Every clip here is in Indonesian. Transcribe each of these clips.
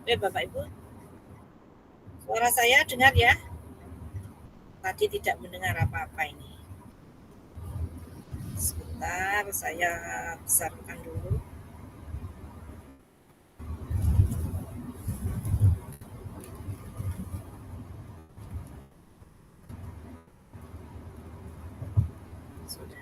Bapak Ibu, suara saya dengar ya? Tadi tidak mendengar apa-apa ini. Sebentar, saya besarkan dulu. Sudah.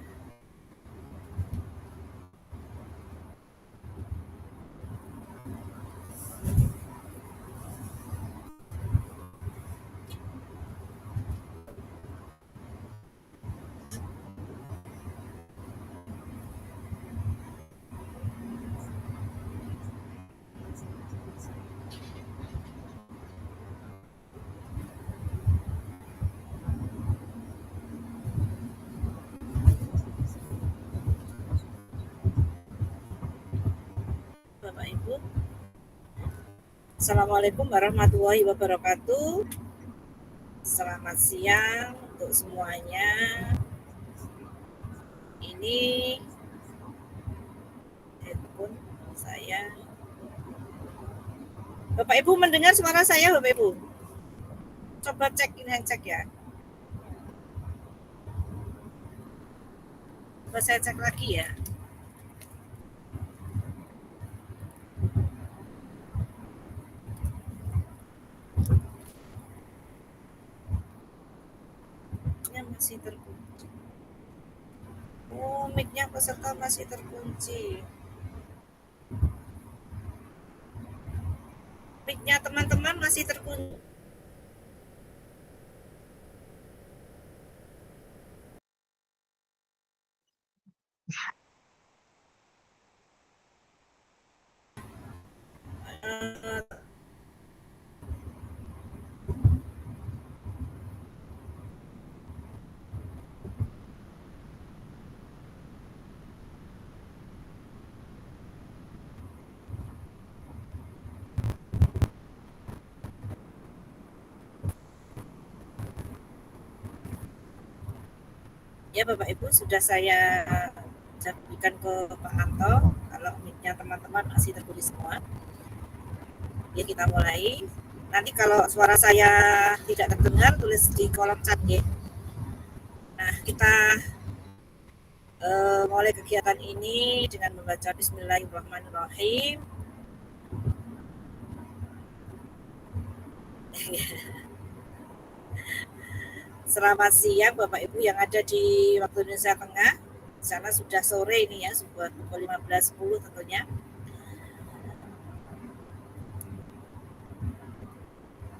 Bapak Ibu, Assalamualaikum warahmatullahi wabarakatuh. Selamat siang untuk semuanya. Ini handphone saya. Bapak Ibu mendengar suara saya, Bapak Ibu? Coba cek ini, cek ya. Coba saya cek lagi ya. Mic-nya masih terkunci. Oh, mic-nya peserta masih terkunci. Mic-nya teman-teman masih terkunci. Ya Bapak Ibu, sudah saya berikan ke Pak Anto. Kalau mic-nya teman-teman masih terkunci semua, ya kita mulai. Nanti kalau suara saya tidak terdengar, tulis di kolom chat ya. Nah, kita mulai kegiatan ini dengan membaca Bismillahirrahmanirrahim. Selamat siang Bapak Ibu yang ada di waktu Indonesia Tengah. Di sana sudah sore ini ya, sudah pukul 15.10 tentunya.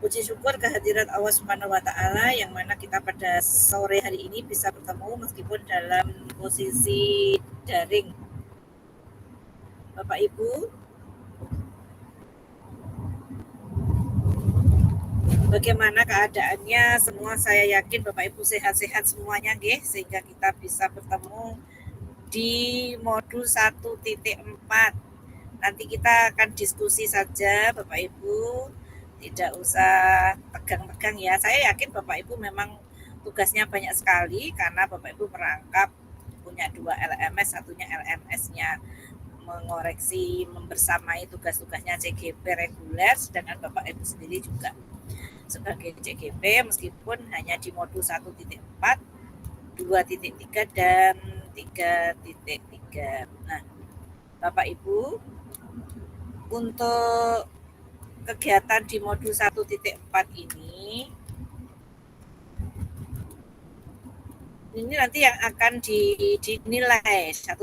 Puji syukur kehadirat Allah Subhanahu wa taala yang mana kita pada sore hari ini bisa bertemu meskipun dalam posisi daring. Bapak Ibu, bagaimana keadaannya? Semua saya yakin Bapak Ibu sehat-sehat semuanya nggih, sehingga kita bisa bertemu di modul 1.4. Nanti kita akan diskusi saja Bapak Ibu, tidak usah tegang-tegang ya. Saya yakin Bapak Ibu memang tugasnya banyak sekali karena Bapak Ibu merangkap punya 2 LMS, satunya LMS-nya mengoreksi, membersamai tugas-tugasnya CGP reguler, sedangkan Bapak Ibu sendiri juga sebagai CGP meskipun hanya di modul 1.4, 2.3 dan 3.3. Nah, Bapak Ibu, untuk kegiatan di modul 1.4 ini nanti yang akan dinilai 1.4,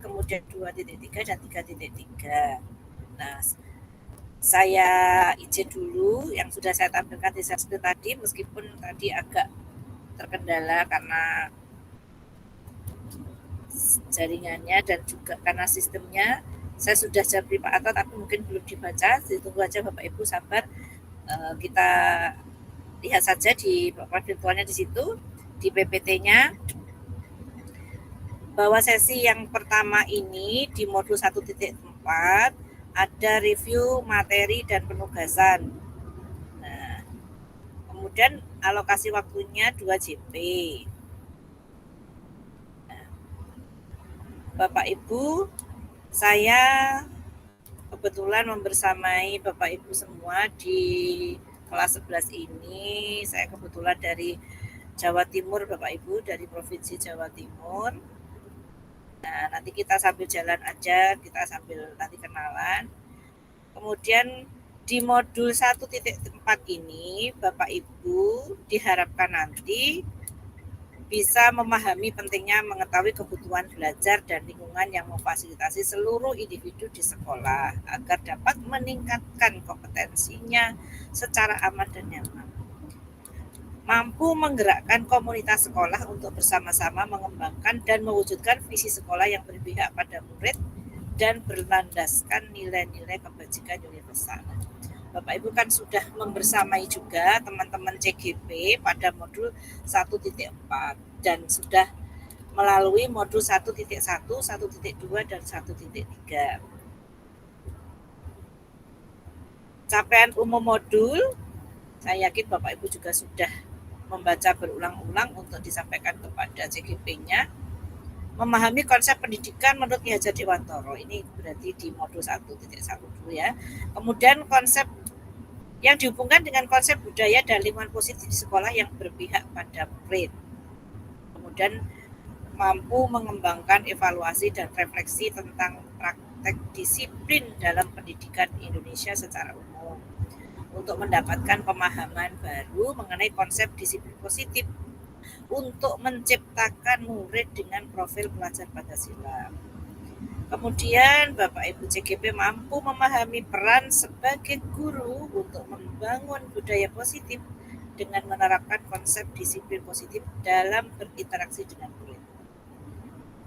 kemudian 2.3 dan 3.3. Nah, saya izin dulu yang sudah saya tampilkan di slide tadi, meskipun tadi agak terkendala karena jaringannya dan juga karena sistemnya. Saya sudah japri Pak Ato tapi mungkin belum dibaca, ditunggu aja Bapak Ibu sabar. Kita lihat saja di papan virtualnya di situ, di PPT-nya, bahwa sesi yang pertama ini di modul 1.4 ada review materi dan penugasan. Nah, kemudian alokasi waktunya 2 JP. Nah, Bapak Ibu, saya kebetulan membersamai Bapak Ibu semua di kelas 11 ini. Saya kebetulan dari Jawa Timur Bapak Ibu, dari Provinsi Jawa Timur. Nah, nanti kita sambil jalan aja, kita sambil nanti kenalan. Kemudian di modul 1.4 ini Bapak Ibu diharapkan nanti bisa memahami pentingnya mengetahui kebutuhan belajar dan lingkungan yang memfasilitasi seluruh individu di sekolah agar dapat meningkatkan kompetensinya secara aman dan nyaman. Mampu menggerakkan komunitas sekolah untuk bersama-sama mengembangkan dan mewujudkan visi sekolah yang berpihak pada murid dan berlandaskan nilai-nilai kebajikan universal. Bapak Ibu kan sudah membersamai juga teman-teman CGP pada modul 1.4 dan sudah melalui modul 1.1, 1.2, dan 1.3. Capaian umum modul, saya yakin Bapak Ibu juga sudah membaca berulang-ulang untuk disampaikan kepada CGP-nya. Memahami konsep pendidikan menurut Ki Hajar Dewantoro, ini berarti di modul 1.1 dulu ya. Kemudian konsep yang dihubungkan dengan konsep budaya dan lingkungan positif di sekolah yang berpihak pada murid. Kemudian mampu mengembangkan evaluasi dan refleksi tentang praktek disiplin dalam pendidikan Indonesia secara umum untuk mendapatkan pemahaman baru mengenai konsep disiplin positif untuk menciptakan murid dengan profil pelajar Pancasila. Kemudian Bapak Ibu CGP mampu memahami peran sebagai guru untuk membangun budaya positif dengan menerapkan konsep disiplin positif dalam berinteraksi dengan murid.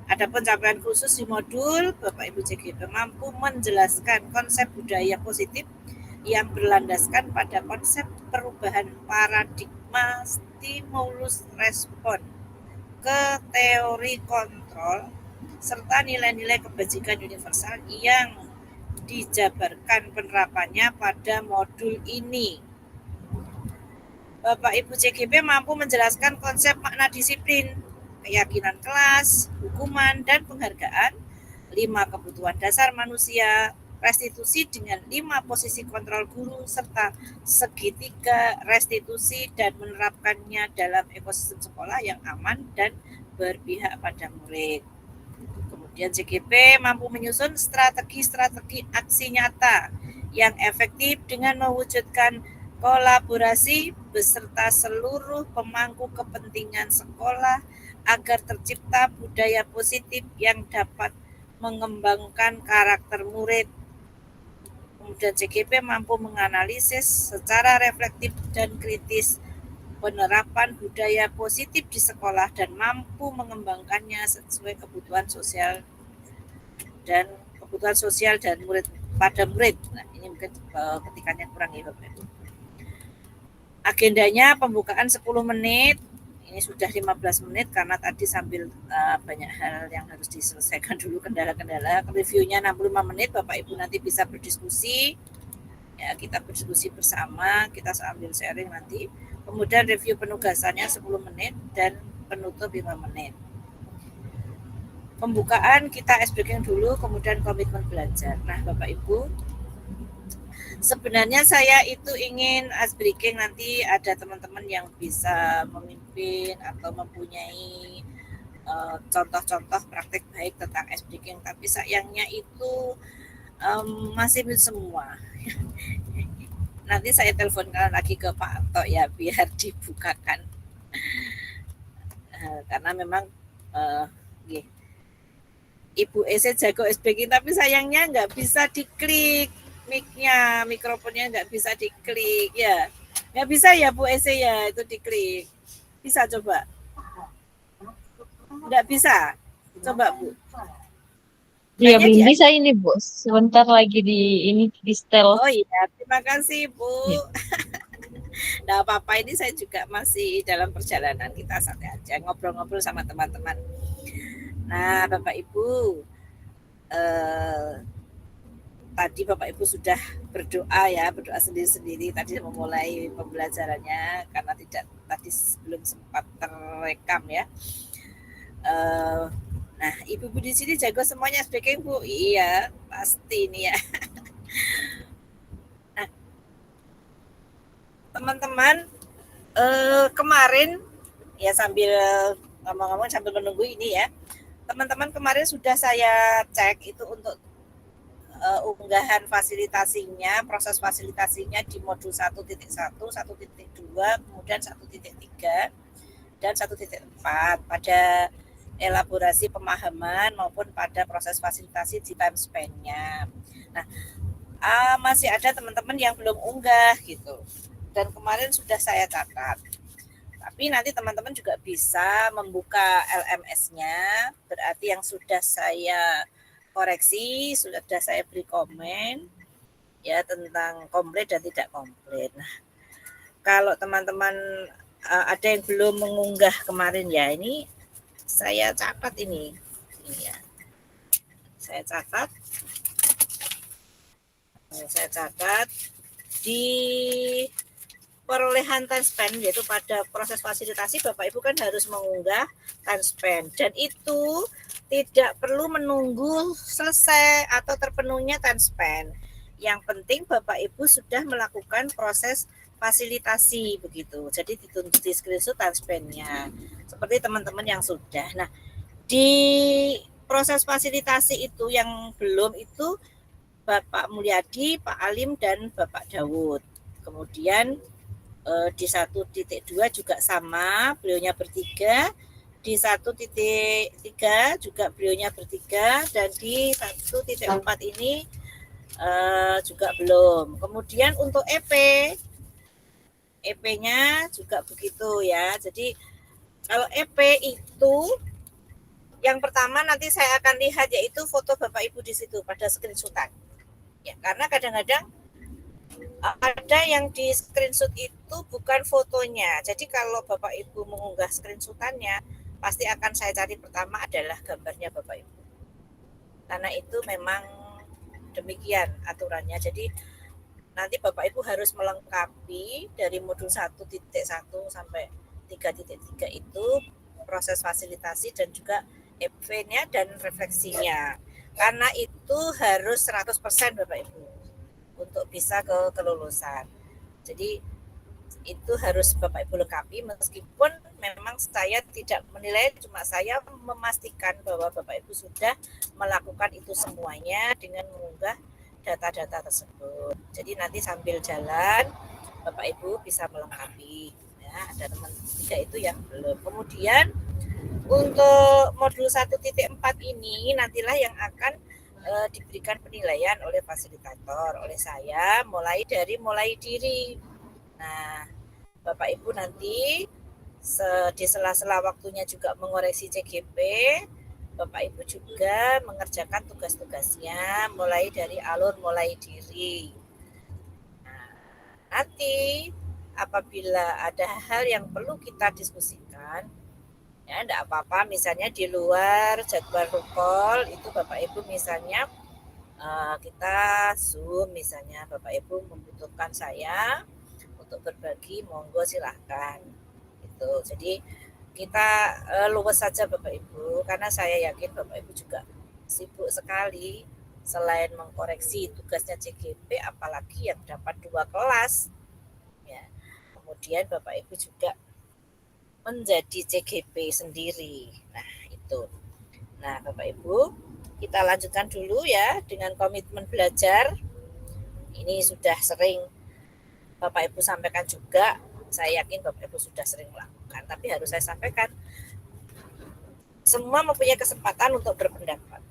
Adapun capaian khusus di modul, Bapak Ibu CGP mampu menjelaskan konsep budaya positif yang berlandaskan pada konsep perubahan paradigma stimulus respon ke teori kontrol serta nilai-nilai kebajikan universal yang dijabarkan penerapannya pada modul ini. Bapak Ibu CGP mampu menjelaskan konsep makna disiplin, keyakinan kelas, hukuman, dan penghargaan, 5 kebutuhan dasar manusia, restitusi dengan 5 posisi kontrol guru, serta segitiga restitusi dan menerapkannya dalam ekosistem sekolah yang aman dan berpihak pada murid. Kemudian CGP mampu menyusun strategi-strategi aksi nyata yang efektif dengan mewujudkan kolaborasi beserta seluruh pemangku kepentingan sekolah agar tercipta budaya positif yang dapat mengembangkan karakter murid. Kemudian CGP mampu menganalisis secara reflektif dan kritis penerapan budaya positif di sekolah dan mampu mengembangkannya sesuai kebutuhan sosial dan murid pada murid. Nah, ini mungkin ketikannya kurang ya Bapak Ibu. Agendanya pembukaan 10 menit. Ini sudah 15 menit karena tadi sambil banyak hal yang harus diselesaikan dulu, kendala-kendala. Reviewnya 65 menit, Bapak Ibu nanti bisa berdiskusi. Ya, kita berdiskusi bersama, kita sambil sharing nanti. Kemudian review penugasannya 10 menit dan penutup 5 menit. Pembukaan kita ice breaking dulu, kemudian komitmen belajar. Nah, Bapak Ibu, sebenarnya saya itu ingin ice breaking nanti ada teman-teman yang bisa memimpin atau mempunyai contoh-contoh praktek baik tentang ice breaking, tapi sayangnya itu masih semua. Nanti saya teleponkan lagi ke Pak Anto ya biar dibukakan. Karena memang Ibu Ese jago ice breaking, tapi sayangnya nggak bisa diklik mic-nya, mikrofonnya nggak bisa diklik ya. Nggak bisa ya Bu Ese ya itu diklik. Bisa coba? Nggak bisa. Coba Bu. Iya, belum bisa ini Bu. Sebentar lagi di setel. Oh iya, terima kasih Bu. Ya. Nah, apa-apa ini saya juga masih dalam perjalanan, kita santai aja ngobrol-ngobrol sama teman-teman. Nah, Bapak Ibu, tadi Bapak Ibu sudah berdoa sendiri-sendiri tadi memulai pembelajarannya karena tadi belum sempat terekam ya. Nah, Ibu-ibu di sini jago semuanya speaking Bu. Iya, pasti ini ya. teman-teman kemarin ya, sambil ngomong-ngomong sambil menunggu ini ya, teman-teman kemarin sudah saya cek itu untuk unggahan fasilitasinya, proses fasilitasinya di modul 1.1, 1.2, kemudian 1.3 dan 1.4 pada elaborasi pemahaman maupun pada proses fasilitasi di time span-nya. Nah, masih ada teman-teman yang belum unggah gitu. Dan kemarin sudah saya catat. Tapi nanti teman-teman juga bisa membuka LMS-nya, berarti yang sudah saya koreksi, sudah saya beri komen ya tentang komplit dan tidak komplit. Nah, kalau teman-teman ada yang belum mengunggah kemarin ya, ini saya catat ini ya. Saya catat di perolehan time span, yaitu pada proses fasilitasi Bapak Ibu kan harus mengunggah time span, dan itu tidak perlu menunggu selesai atau terpenuhnya time span. Yang penting Bapak Ibu sudah melakukan proses fasilitasi begitu. Jadi dituntut di screenshot time span-nya. Seperti teman-teman yang sudah. Nah, di proses fasilitasi itu yang belum itu Bapak Mulyadi, Pak Alim, dan Bapak Dawud. Kemudian di 1.2 juga sama, beliaunya bertiga. Di 1.3 juga beliaunya bertiga, dan di 1.4 ini juga belum. Kemudian untuk EP-nya juga begitu ya. Jadi kalau EP itu yang pertama nanti saya akan lihat yaitu foto Bapak Ibu di situ pada screenshotan. Ya, karena kadang-kadang ada yang di screenshot itu bukan fotonya. Jadi kalau Bapak Ibu mengunggah screenshotannya, pasti akan saya cari pertama adalah gambarnya Bapak Ibu. Karena itu memang demikian aturannya. Jadi nanti Bapak Ibu harus melengkapi dari modul 1.1 sampai 3.3 itu proses fasilitasi dan juga EP-nya dan refleksinya. Karena itu harus 100% Bapak Ibu untuk bisa ke kelulusan. Jadi itu harus Bapak Ibu lengkapi, meskipun memang saya tidak menilai, cuma saya memastikan bahwa Bapak Ibu sudah melakukan itu semuanya dengan mengunggah data-data tersebut. Jadi nanti sambil jalan Bapak Ibu bisa melengkapi ya, ada teman 3 itu yang belum. Kemudian untuk modul 1.4 ini nantilah yang akan diberikan penilaian oleh fasilitator, oleh saya, mulai diri. Nah, Bapak Ibu nanti di sela-sela waktunya juga mengoreksi CGP, Bapak Ibu juga mengerjakan tugas-tugasnya mulai dari alur mulai diri. Nah, nanti apabila ada hal yang perlu kita diskusikan, ya enggak apa-apa, misalnya di luar jadwal rukol itu Bapak Ibu misalnya kita Zoom, misalnya Bapak Ibu membutuhkan saya untuk berbagi, monggo silahkan gitu. Jadi kita luwes saja Bapak Ibu, karena saya yakin Bapak Ibu juga sibuk sekali selain mengkoreksi tugasnya CGP, apalagi yang dapat 2 kelas ya. Kemudian Bapak Ibu juga menjadi CGP sendiri. Nah, itu. Nah, Bapak Ibu, kita lanjutkan dulu ya dengan komitmen belajar. Ini sudah sering Bapak Ibu sampaikan juga. Saya yakin Bapak Ibu sudah sering melakukan, tapi harus saya sampaikan, semua mempunyai kesempatan untuk berpendapat.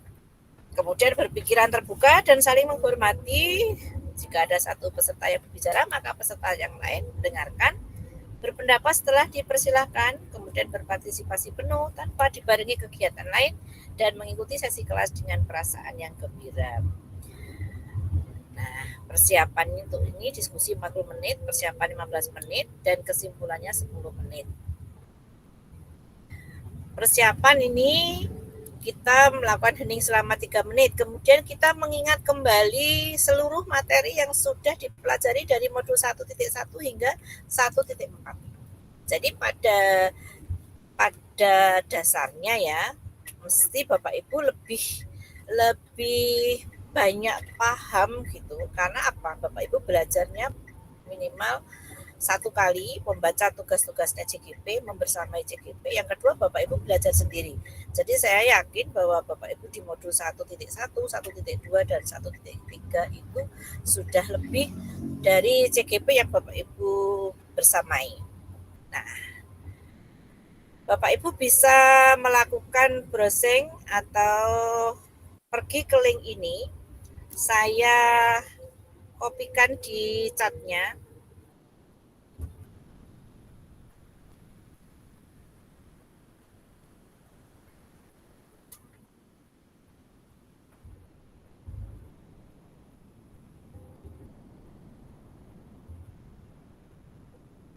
Kemudian berpikiran terbuka dan saling menghormati. Jika ada satu peserta yang berbicara, maka peserta yang lain dengarkan, berpendapat setelah dipersilahkan, kemudian berpartisipasi penuh tanpa dibarengi kegiatan lain, dan mengikuti sesi kelas dengan perasaan yang gembira. Nah, persiapan untuk ini diskusi 40 menit, persiapan 15 menit, dan kesimpulannya 10 menit. Persiapan ini kita melakukan hening selama 3 menit, kemudian kita mengingat kembali seluruh materi yang sudah dipelajari dari modul 1.1 hingga 1.4. Jadi pada dasarnya ya, mesti Bapak Ibu lebih banyak paham gitu. Karena apa? Bapak Ibu belajarnya minimal satu kali membaca tugas-tugasnya CGP, membersamai CGP. Yang kedua, Bapak Ibu belajar sendiri. Jadi saya yakin bahwa Bapak Ibu di modul 1.1, 1.2, dan 1.3 itu sudah lebih dari CGP yang Bapak Ibu bersamai. Nah, Bapak Ibu bisa melakukan browsing atau pergi ke link ini. Saya kopikan di chatnya.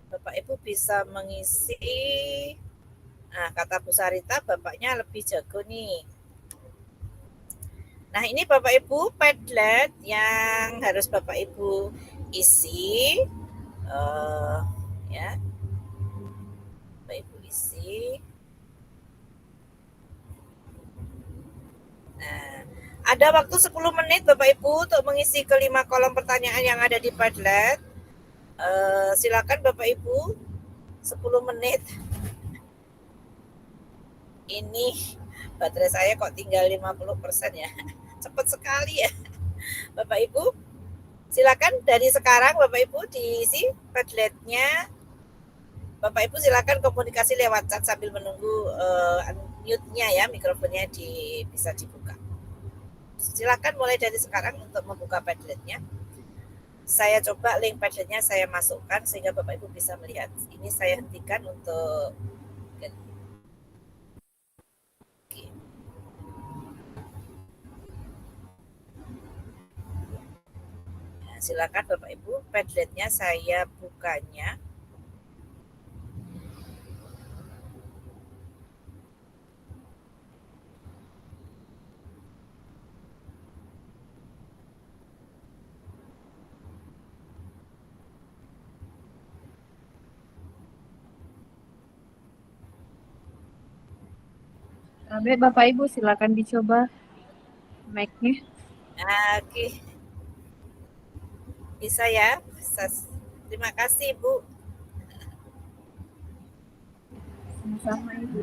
Bapak Ibu bisa mengisi. Nah, kata Bu Sarita, Bapaknya lebih jago nih. Nah, ini Bapak Ibu Padlet yang harus Bapak Ibu isi. Ya, Bapak Ibu isi. Nah, ada waktu 10 menit Bapak Ibu untuk mengisi kelima kolom pertanyaan yang ada di Padlet. Silakan Bapak Ibu, 10 menit. Ini baterai saya kok tinggal 50% ya. Cepat sekali ya. Bapak Ibu, silakan dari sekarang Bapak Ibu diisi Padletnya. Bapak Ibu silakan komunikasi lewat chat sambil menunggu unmute-nya ya, mikrofonnya bisa dibuka. Silakan mulai dari sekarang untuk membuka Padletnya. Saya coba link Padletnya saya masukkan sehingga Bapak Ibu bisa melihat. Ini saya hentikan untuk silakan Bapak Ibu, Padletnya saya bukanya. Baik, Bapak Ibu silakan dicoba mic-nya. Oke. Bisa ya? Bisa. Terima kasih, Bu. Sama-sama Ibu.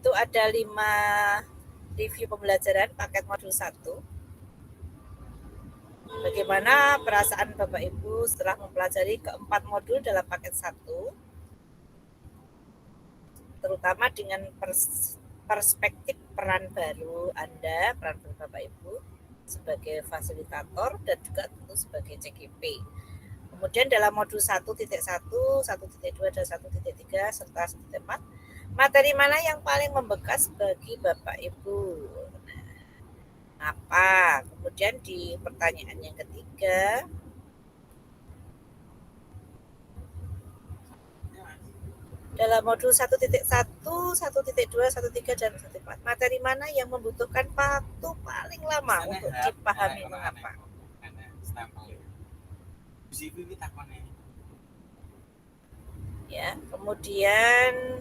Itu ada 5 review pembelajaran paket modul 1. Bagaimana perasaan Bapak Ibu setelah mempelajari keempat modul dalam paket 1, terutama dengan perspektif peran baru Anda, peran baru Bapak Ibu sebagai fasilitator dan juga tentu sebagai CGP. Kemudian dalam modul 1.1, 1.2, dan 1.3 serta 1.4, materi mana yang paling membekas bagi Bapak Ibu? Apa? Kemudian di pertanyaan yang ketiga, dalam modul 1.1, 1.2, 1.3, dan 1.4, materi mana yang membutuhkan waktu paling lama untuk dipahami mengapa? Ya, kemudian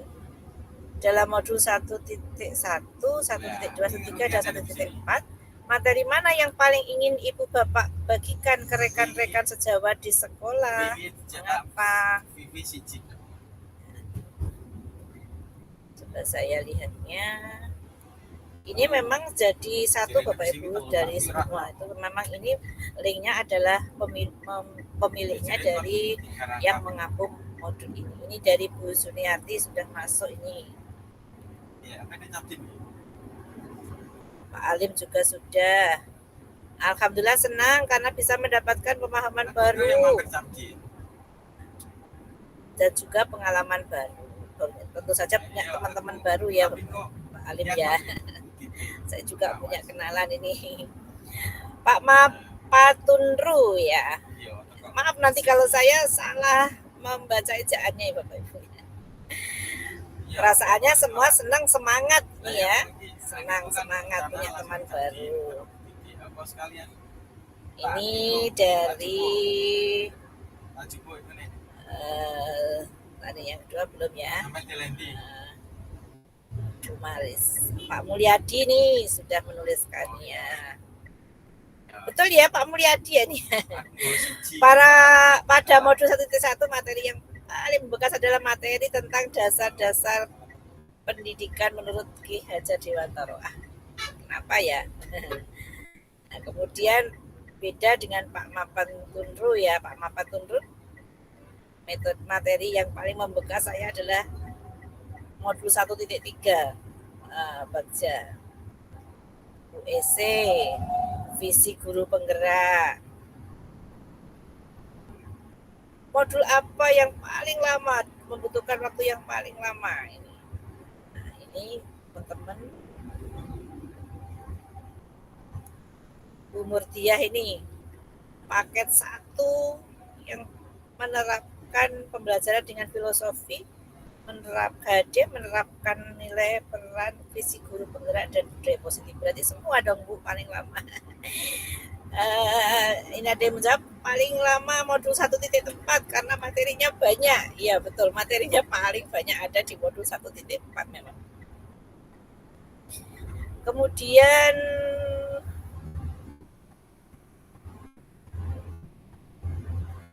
dalam modul 1.1, 1.2, 1.3, dan 1.4, materi mana yang paling ingin Ibu Bapak bagikan ke rekan-rekan sejawat di sekolah? Mengapa? Coba saya lihatnya. Ini memang jadi satu Bapak Ibu dari semua itu. Memang ini linknya adalah pemiliknya dari yang mengapung modul ini. Ini dari Bu Suniati sudah masuk ini. Pak Alim juga sudah. Alhamdulillah senang karena bisa mendapatkan pemahaman baru dan juga pengalaman baru. Tentu saja punya teman-teman baru ya Pak Alim ya. Saya juga punya kenalan ini. Pak Mapatunru ya. Maaf nanti kalau saya salah membaca ejaannya ya Bapak Ibu. Perasaannya semua senang semangat nih ya. Senang semangat punya teman baru. Ini dari tadi yang kedua belum ya. Maris. Pak Mulyadi nih sudah menuliskannya. Betul ya Pak Mulyadi ya nih. Pada modul 1.1 materi yang paling membekas adalah materi tentang dasar-dasar pendidikan menurut Ki Hajar Dewantara. Kenapa ya? Nah, kemudian beda dengan Pak Mapatunru ya. Pak Mapatunru metode materi yang paling membekas saya adalah modul 1.3 Bagja UEC visi guru penggerak. Modul apa yang paling lama, membutuhkan waktu yang paling lama ini? Nah, ini teman-teman Bu Murtiah ini paket 1 yang menerapkan pembelajaran dengan filosofi, menerapkan nilai peran visi guru penggerak dan budaya positif. Berarti semua dong Bu paling lama. Ini ada yang menjawab paling lama modul 1.4 karena materinya banyak. Iya betul, materinya paling banyak ada di modul 1.4 memang. Kemudian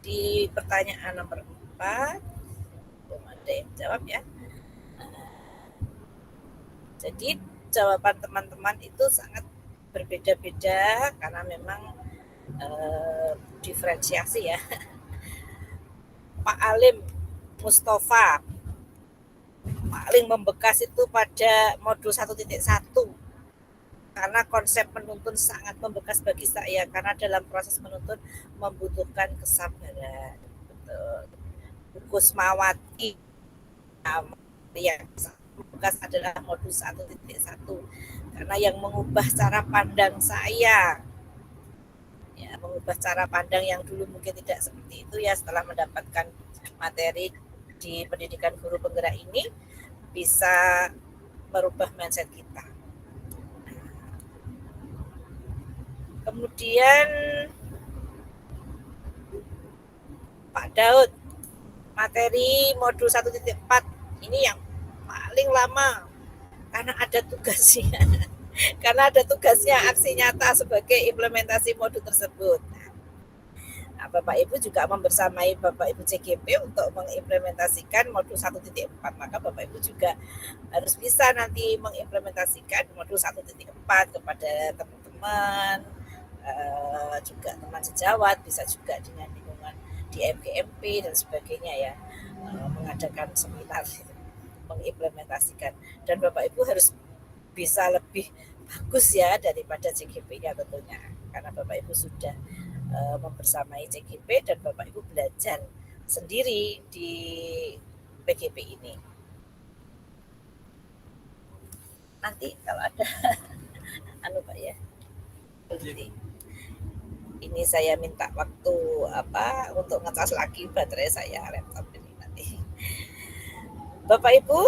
di pertanyaan nomor 4 belum ada yang jawab ya. Jadi jawaban teman-teman itu sangat berbeda-beda karena memang diferensiasi ya. Pak Alim Mustafa paling membekas itu pada modul 1.1 karena konsep menuntun sangat membekas bagi saya karena dalam proses menuntun membutuhkan kesabaran. Betul. Bu Kusmawati yang membekas adalah modul 1.1 karena yang mengubah cara pandang saya ya, mengubah cara pandang yang dulu mungkin tidak seperti itu ya, setelah mendapatkan materi di pendidikan guru penggerak ini bisa merubah mindset kita. Kemudian Pak Daud, materi modul 1.4 ini yang paling lama karena ada tugasnya. Karena ada tugasnya aksi nyata sebagai implementasi modul tersebut. Nah, Bapak Ibu juga membersamai Bapak Ibu CGP untuk mengimplementasikan modul 1.4. Maka Bapak Ibu juga harus bisa nanti mengimplementasikan modul 1.4 kepada teman-teman, juga teman sejawat, bisa juga dengan lingkungan di MGMP dan sebagainya ya, mengadakan seminar mengimplementasikan. Dan Bapak Ibu harus bisa lebih bagus ya daripada CGP-nya tentunya, karena Bapak Ibu sudah membersamai CGP dan Bapak Ibu belajar sendiri di PGP ini. Nanti kalau ada Pak ya, ini saya minta waktu untuk ngecas lagi baterai saya laptop ini nanti. Bapak Ibu,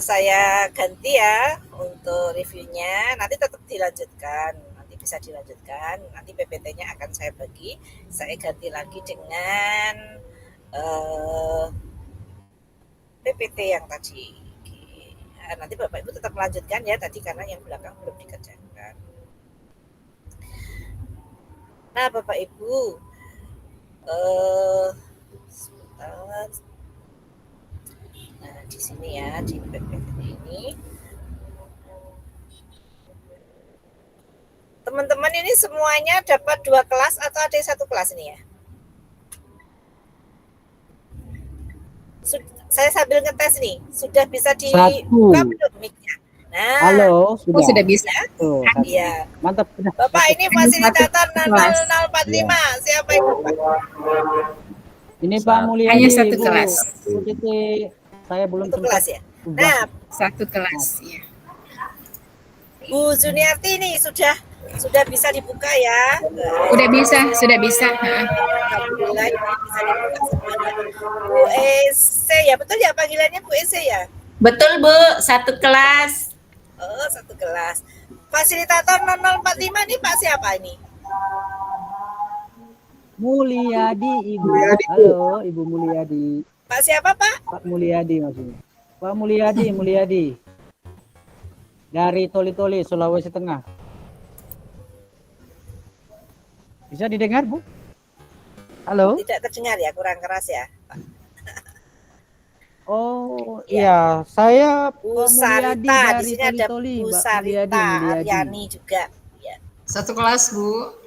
saya ganti ya untuk reviewnya, nanti tetap dilanjutkan, nanti bisa dilanjutkan, nanti PPT-nya akan saya bagi, saya ganti lagi dengan PPT yang tadi. Nanti Bapak Ibu tetap melanjutkan ya tadi karena yang belakang belum dikerjakan. Nah Bapak Ibu, sebentar. Nah di sini ya di PPT ini, teman-teman ini semuanya dapat 2 kelas atau ada 1 kelas ini ya? Saya sambil ngetes nih, sudah bisa dibuka belum mic-nya? Nah, halo, sudah bisa? Tuh, iya. Mantap. Bapak ini fasilitator 0045, ya. Siapa itu Pak? Ini Pak Mulyadi. Hanya 1 kelas. Saya belum 1 kelas ya. Nah, 1 kelas ya. Bu Juniarti ini sudah Sudah bisa dibuka ya? Sudah bisa. Alhamdulillah ini bisa dibuka semuanya. Bu Ese ya, betul ya panggilannya Bu Ese ya? Betul Bu, satu kelas. Oh, satu kelas. Fasilitator 0045 ini Pak siapa ini? Mulyadi, Ibu. Mulyadi, Bu. Halo, Ibu Mulyadi. Pak siapa Pak? Pak Mulyadi maksudnya. Pak Mulyadi. Dari Toli-Toli, Sulawesi Tengah. Bisa didengar, Bu? Halo? Tidak terdengar ya, kurang keras ya. Oh, Ya. iya. Saya Bu Pak Mulyadi Sarita, di dari sini ada Toli-Toli, Bu Mbak Sarita Mulyadi. Aryani juga. Ya. Satu kelas Bu.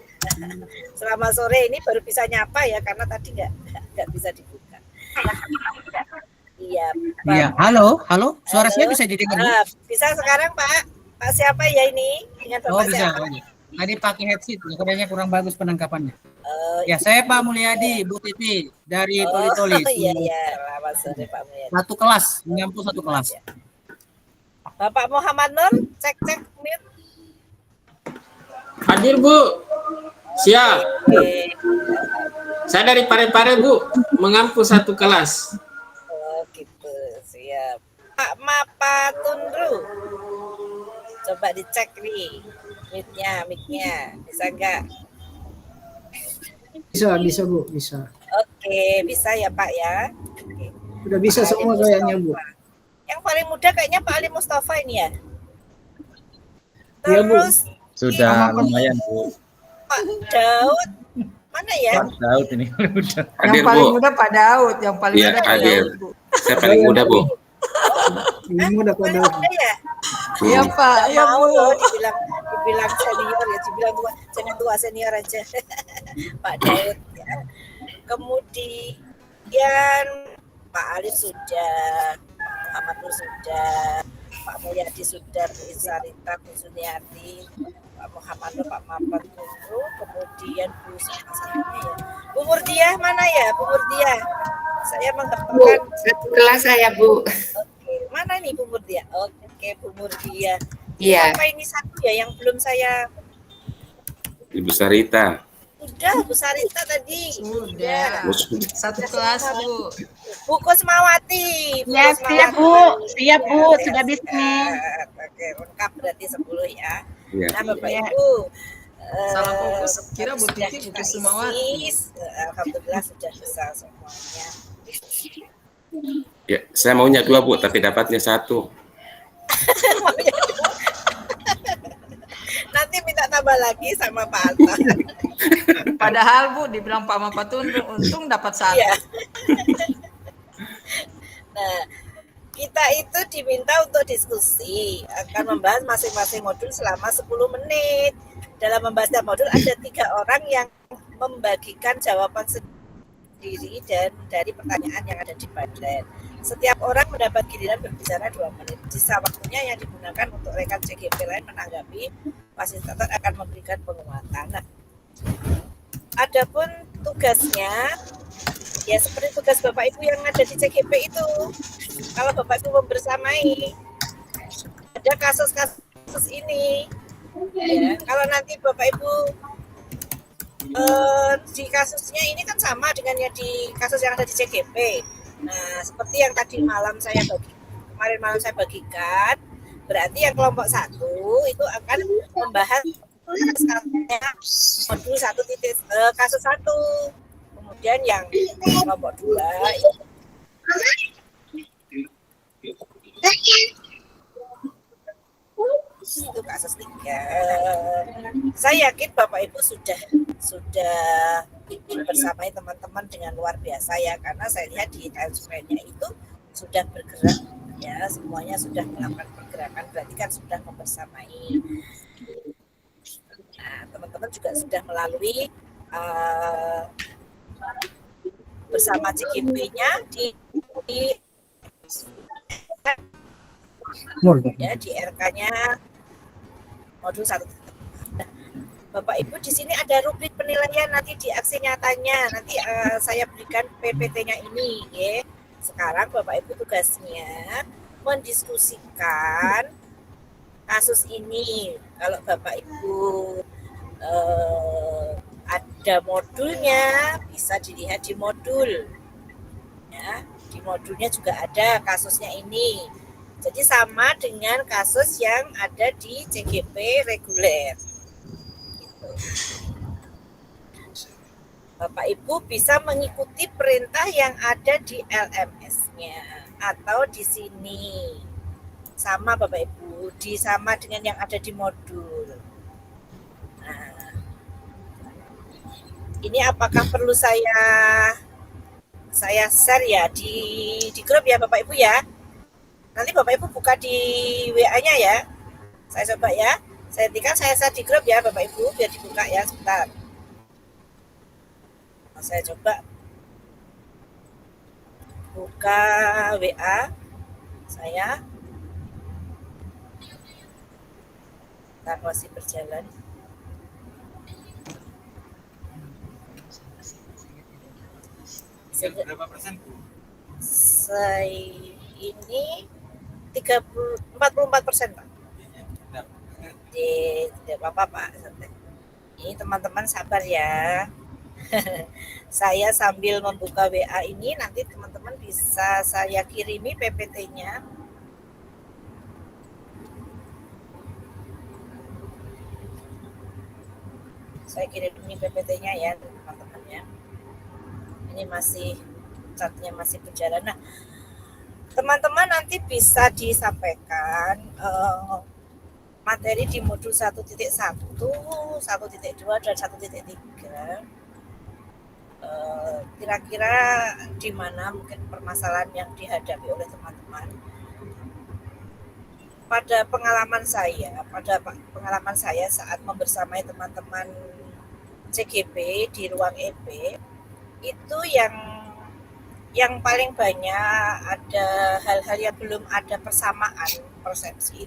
Selamat sore, ini baru bisa nyapa ya karena tadi nggak bisa dibuka. Iya. Pak. Iya, halo, suara saya bisa didengar, Bu? Bisa sekarang Pak. Pak siapa ya ini? Ingat Oh, Bapak bisa. siapa? Tadi pakai headset, kayaknya kurang bagus penangkapannya. Oh, Ya, saya Pak Mulyadi, Bu Titi, dari Toli-Toli. Iya. Selamat sore Pak Mulyadi. Satu kelas, menyambut satu kelas. Bapak Muhammad Nur, cek mute. Hadir Bu. Siap. Oke. Saya dari Pare-Pare Bu, mengampu satu kelas. Oh gitu, siap. Pak Mapa Tundru, coba dicek nih mic-nya, bisa nggak? Bisa Bu, bisa. Oke, bisa ya Pak ya. Oke. Udah bisa Pak semua Ali kayaknya Bu. Mustafa. Yang paling muda kayaknya Pak Ali Mustafa ini ya. Iya, Bu. Terus Sudah lumayan Bu. Pak Daud, mana ya? Pak Daud ini udah. Yang paling muda Pak Daud, yang paling Iya, muda Pak hadir. Daud Bu. Saya paling muda, Bu. Ini udah pada Paling muda ya? Iya Pak, iya Mau Bu. loh dibilang senior ya, dibilang tua, jangan tua senior aja. Pak Daud ya. Kemudian Pak Alif sudah, Muhammad Nur sudah, Pak Mulyadi sudah, Bu Isarita, Bu Suniati, Pak Muhammad Nur, Pak Mamat Tunggu, kemudian Bu sama-samanya ya. Bu Murdiah mana ya, Bu Murdiah? Saya mengharapkan Satu kelas saya Bu. Oke, mana nih Bu Murdiah? Oke, Bu Murdiah. Iya. Apa ini satu ya yang belum saya Ibu Sarita. udah Bu Sarita tadi. Sudah. Satu kelas Bu. Bu Kusmawati. Ya, siap Bu. Siap Bu, sudah bisa. Oke, lengkap berarti 10 ya. Iya. Nah, Bapak Iya. Ibu. Salah fokus, kira Bu sudah Titi, Bu kita Kusmawati. isi. Alhamdulillah sudah bisa semuanya. Ya, saya maunya 2 Bu, tapi dapatnya 1. Nanti minta tambah lagi sama Pak Alta. Padahal Bu dibilang Pak Mapatun untung dapat satu. Iya. Nah, kita itu diminta untuk diskusi, akan membahas masing-masing modul selama 10 menit. Dalam membahas setiap modul ada 3 orang yang membagikan jawaban sendiri dan dari pertanyaan yang ada di Padlet. Setiap orang mendapat giliran berbicara 2 menit. Sisa waktunya yang digunakan untuk rekan CGP lain menanggapi, fasilitator akan memberikan penguatan. Nah, adapun tugasnya, ya seperti tugas Bapak Ibu yang ada di CGP itu. Kalau Bapak Ibu membersamai, ada kasus-kasus ini. Ya, kalau nanti Bapak Ibu di kasusnya ini kan sama dengan yang di kasus yang ada di CGP. Nah, seperti yang tadi malam kemarin malam saya bagikan, berarti yang kelompok 1 itu akan membahas modul 1 kasus 1. Kemudian yang kelompok 2 itu kasus 3. Saya yakin Bapak Ibu sudah bersamai teman-teman dengan luar biasa ya, karena saya lihat di timespan-nya itu sudah bergerak ya, semuanya sudah melakukan pergerakan, berarti kan sudah membersamai. Nah, teman-teman juga sudah melalui bersama CGP-nya di ya di RK-nya modul 1. Bapak Ibu di sini ada rubrik penilaian nanti di aksi nyatanya. Nanti saya berikan PPT-nya ini ya. Sekarang Bapak Ibu tugasnya mendiskusikan kasus ini. Kalau Bapak Ibu ada modulnya, bisa dilihat di modul. Ya, di modulnya juga ada kasusnya ini. Jadi sama dengan kasus yang ada di CGP reguler. Gitu. Bapak Ibu bisa mengikuti perintah yang ada di LMS-nya atau di sini. Sama Bapak Ibu, sama dengan yang ada di modul. Nah, ini apakah perlu saya share ya di grup ya Bapak Ibu ya? Nanti Bapak Ibu buka di WA-nya ya. Saya coba ya. Saya tinggal saya share di grup ya Bapak Ibu biar dibuka ya sebentar. Nah, saya coba buka WA saya. Ntar masih berjalan. Berapa persen? Saya ini 44%, Pak. Tidak apa-apa, Pak. Ini teman-teman sabar ya. Saya sambil membuka WA ini, nanti teman-teman bisa saya kirimi PPT-nya. Saya kirimi PPT-nya ya, teman-teman ya. Ini masih chatnya masih berjalan. Nah, teman-teman nanti bisa disampaikan materi di modul 1.1, 1.2, dan 1.3. Kira-kira di mana mungkin permasalahan yang dihadapi oleh teman-teman. Pada pengalaman saya saat membersamai teman-teman CGP di ruang EP, itu yang paling banyak ada hal-hal yang belum ada persamaan persepsi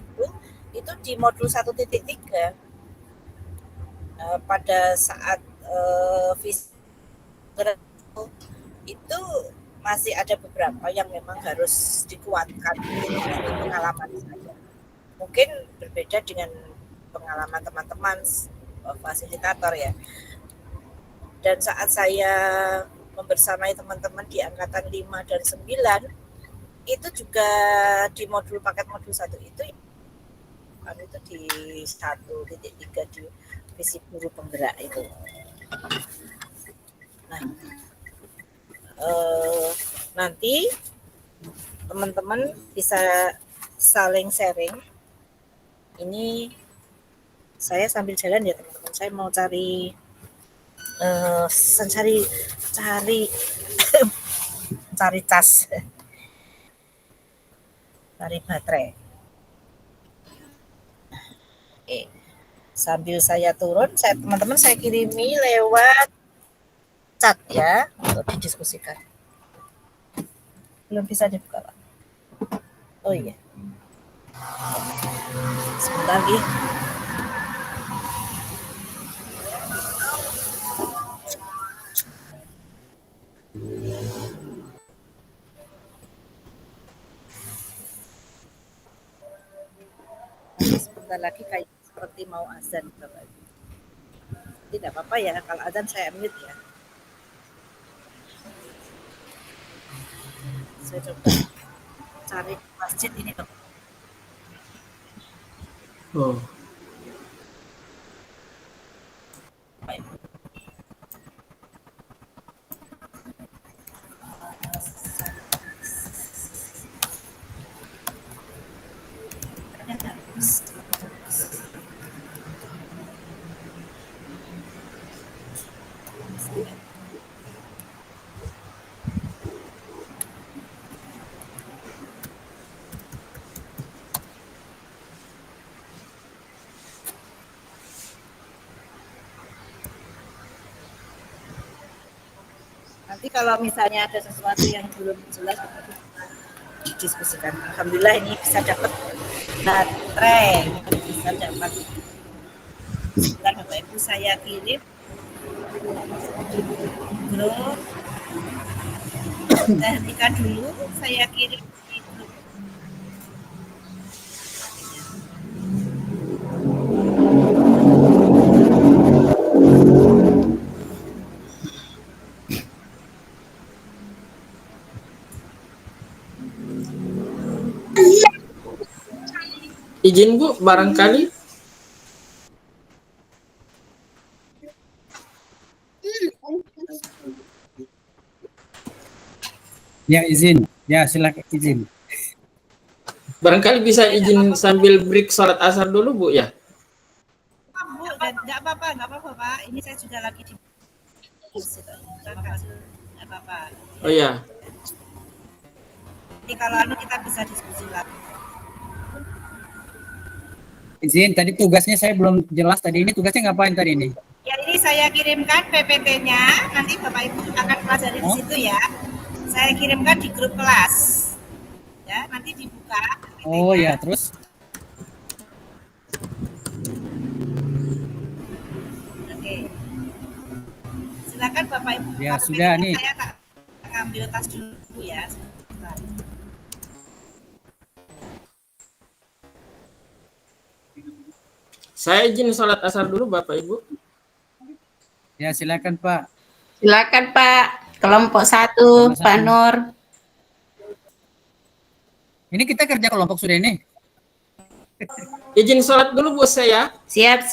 itu di modul 1.3. Pada saat itu masih ada beberapa yang memang harus dikuatkan dari pengalaman saya. Mungkin berbeda dengan pengalaman teman-teman fasilitator ya. Dan saat saya membersamai teman-teman di angkatan 5 dan 9, itu juga di paket modul 1 itu di 1.3 di visi guru penggerak itu. Nah, nanti teman-teman bisa saling sharing. Ini saya sambil jalan ya teman-teman. Saya mau cari cas, cari baterai. Sambil saya turun, teman-teman saya kirimi lewat chat ya untuk didiskusikan. Belum bisa dibuka, Pak. Oh iya. Sebentar lagi. Sebentar lagi kayak seperti mau azan, Bapak. Tidak apa-apa ya, kalau azan saya mute ya. Saya coba cari masjid ini, Pak. Oh. Nanti kalau misalnya ada sesuatu yang belum jelas didiskusikan. Alhamdulillah ini bisa dapat baterai, bisa dapat. Sebentar Bapak Ibu saya kirim di grup. Hentikan dulu, saya kirim di grup. izin Bu, barangkali. Ya izin. Ya silakan izin. Barangkali bisa izin sambil break sholat asar dulu Bu ya. Bu, nggak apa-apa Pak. Ini saya sudah lagi di nggak apa-apa. Oh ya, Jadi kalau kita bisa diskusi lagi. Izin, tadi tugasnya saya belum jelas tadi. Ini tugasnya ngapain tadi ini? Ya ini saya kirimkan PPT-nya. Nanti Bapak Ibu akan pelajari di situ ya. Saya kirimkan di grup kelas. Ya, nanti dibuka. Oh ya, terus? Oke. Silakan Bapak Ibu. Ya, buka sudah PPT-nya. nih. Saya tak ambil tas dulu ya. Sebentar. saya izin sholat asar dulu Bapak Ibu. Ya silakan Pak. Silakan Pak. Kelompok 1, Sama-sama. Pak Nur. Ini kita kerja kelompok sudah ini. Izin sholat dulu Bu saya. Siap.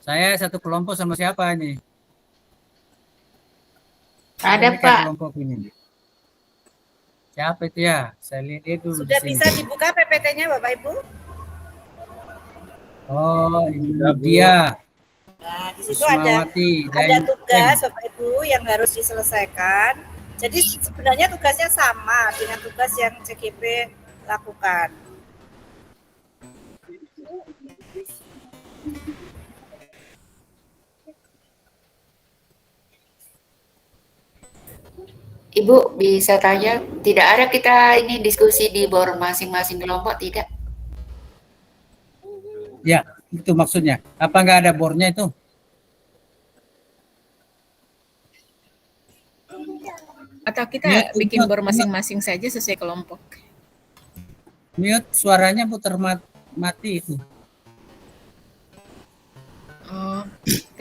Saya satu kelompok sama siapa ini? Ada Ini kan Pak. kelompok ini. Siapa itu ya? Saya lihat itu. Sudah bisa dibuka PPT-nya Bapak Ibu? Oh, ini dia. Nah, di situ ada Susmawati. tugas Bapak Ibu yang harus diselesaikan. Jadi sebenarnya tugasnya sama dengan tugas yang CGP lakukan. Ibu bisa tanya, tidak ada kita ini diskusi di bor masing-masing kelompok, tidak? Ya, itu maksudnya. Apa nggak ada bornya itu? Atau kita bikin bor masing-masing saja sesuai kelompok. Mute suaranya putar mati itu. Oh,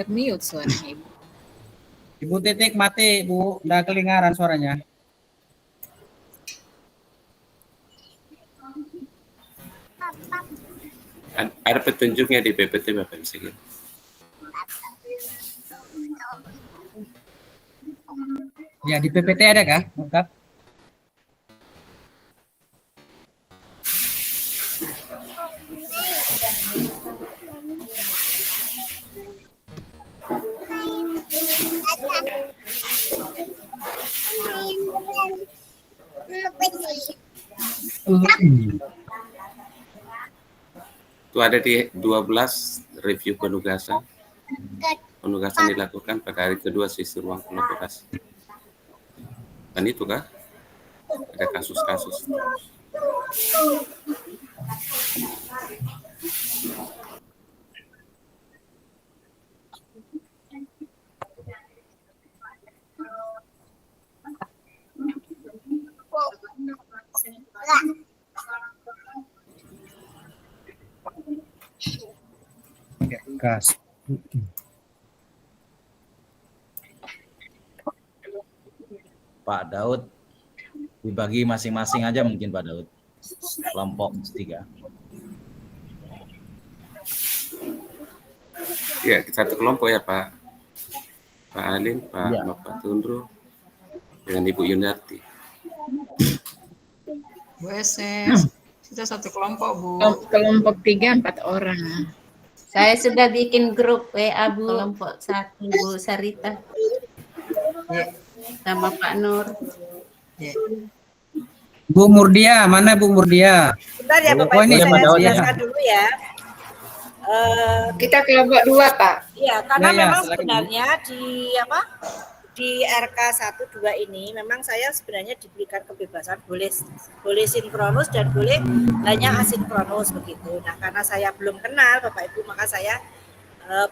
termute suaranya Ibu. Ibu Titik mati, Bu. Nggak kedengaran suaranya. Ada petunjuknya di PPT Bapak bisa gitu. Ya, di PPT ada kah? Lengkap. Itu ada di 12 review penugasan. Penugasan dilakukan pada hari kedua sisi ruang penugasan. Dan itu kah? Ada kasus-kasus. Gas. Pak Daud, dibagi masing-masing aja mungkin Pak Daud. Kelompok 3. Ya, satu kelompok ya Pak. Pak Alim, Pak Ya. Bapak Tundro, dengan Ibu Yunarti. Bu SS, kita satu kelompok Bu. Kelompok 3 4 orang. Saya sudah bikin grup WA Bu. Kelompok 1 Bu Sarita. Sama Pak Nur. Bu Murdia, mana Bu Murdia? Bentar ya Bapak Oh, Ibu, ini saya Pak Daud ya. jelaskan dulu ya. Kita kelompok 2 Pak. Iya, karena Ya, ya, memang silakan, sebenarnya di RK 12 ini memang saya sebenarnya diberikan kebebasan boleh sinkronus dan boleh hanya asinkronus begitu. Nah, karena saya belum kenal Bapak Ibu, maka saya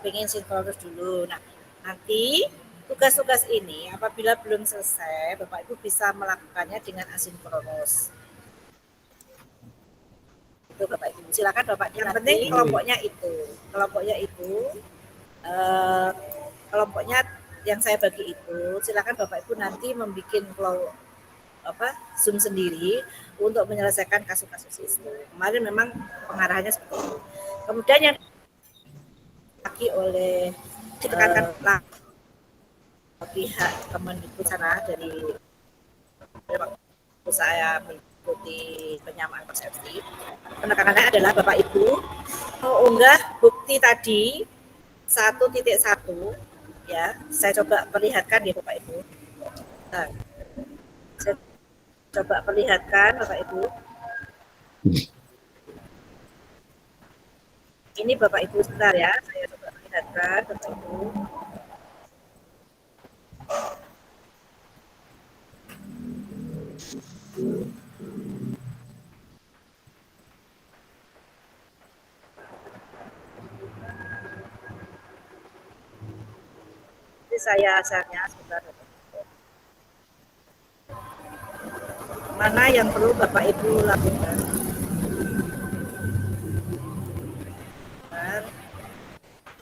pengen sinkronus dulu. Nah, nanti tugas-tugas ini apabila belum selesai, Bapak Ibu bisa melakukannya dengan asinkronus. Itu Bapak Ibu. Silakan Bapak. Yang penting kelompoknya itu kelompoknya yang saya bagi itu. Silakan Bapak Ibu nanti membuat Zoom sendiri untuk menyelesaikan kasus-kasus itu. Kemarin memang pengarahannya seperti itu. Kemudian yang lagi oleh ditekankan pihak Kemendikbud sana dari waktu saya mengikuti penyamaan persepsi, penekanannya adalah Bapak Ibu mengunggah bukti tadi 1.1 ya, saya coba perlihatkan ya Bapak Ibu. Nah, saya coba perlihatkan Bapak Ibu. Ini Bapak Ibu sebentar ya, saya coba perlihatkan Bapak Ibu. Ini saya share-nya sebentar. Mana yang perlu Bapak Ibu lakukan?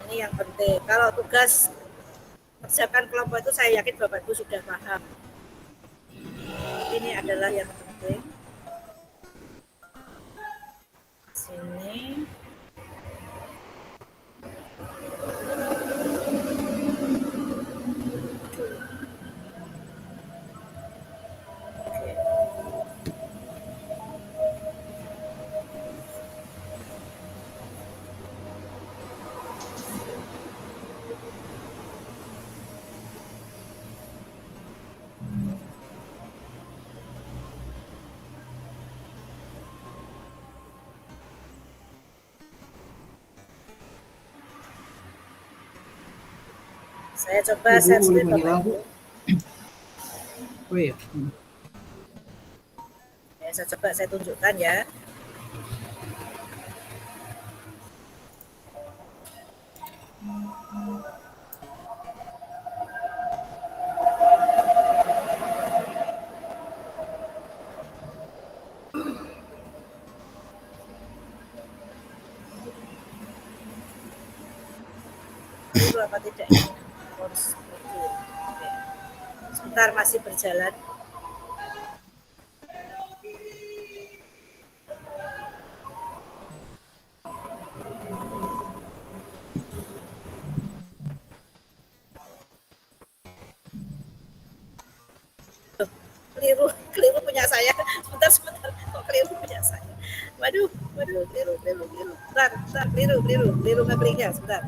Ini yang penting. Kalau tugas persiapkan kelompok itu saya yakin Bapak Ibu sudah paham. Ini adalah yang penting. Sini. Saya coba Ibu share boleh screen bagi Bapak lampu? Ibu. Oh iya. Ya, saya coba saya tunjukkan ya. Itu apa tidak ini? Harus oke. Sebentar masih berjalan. Keliru punya saya. Sebentar, kok keliru punya saya. Waduh, keliru. Bentar, keliru nge-kliknya, sebentar.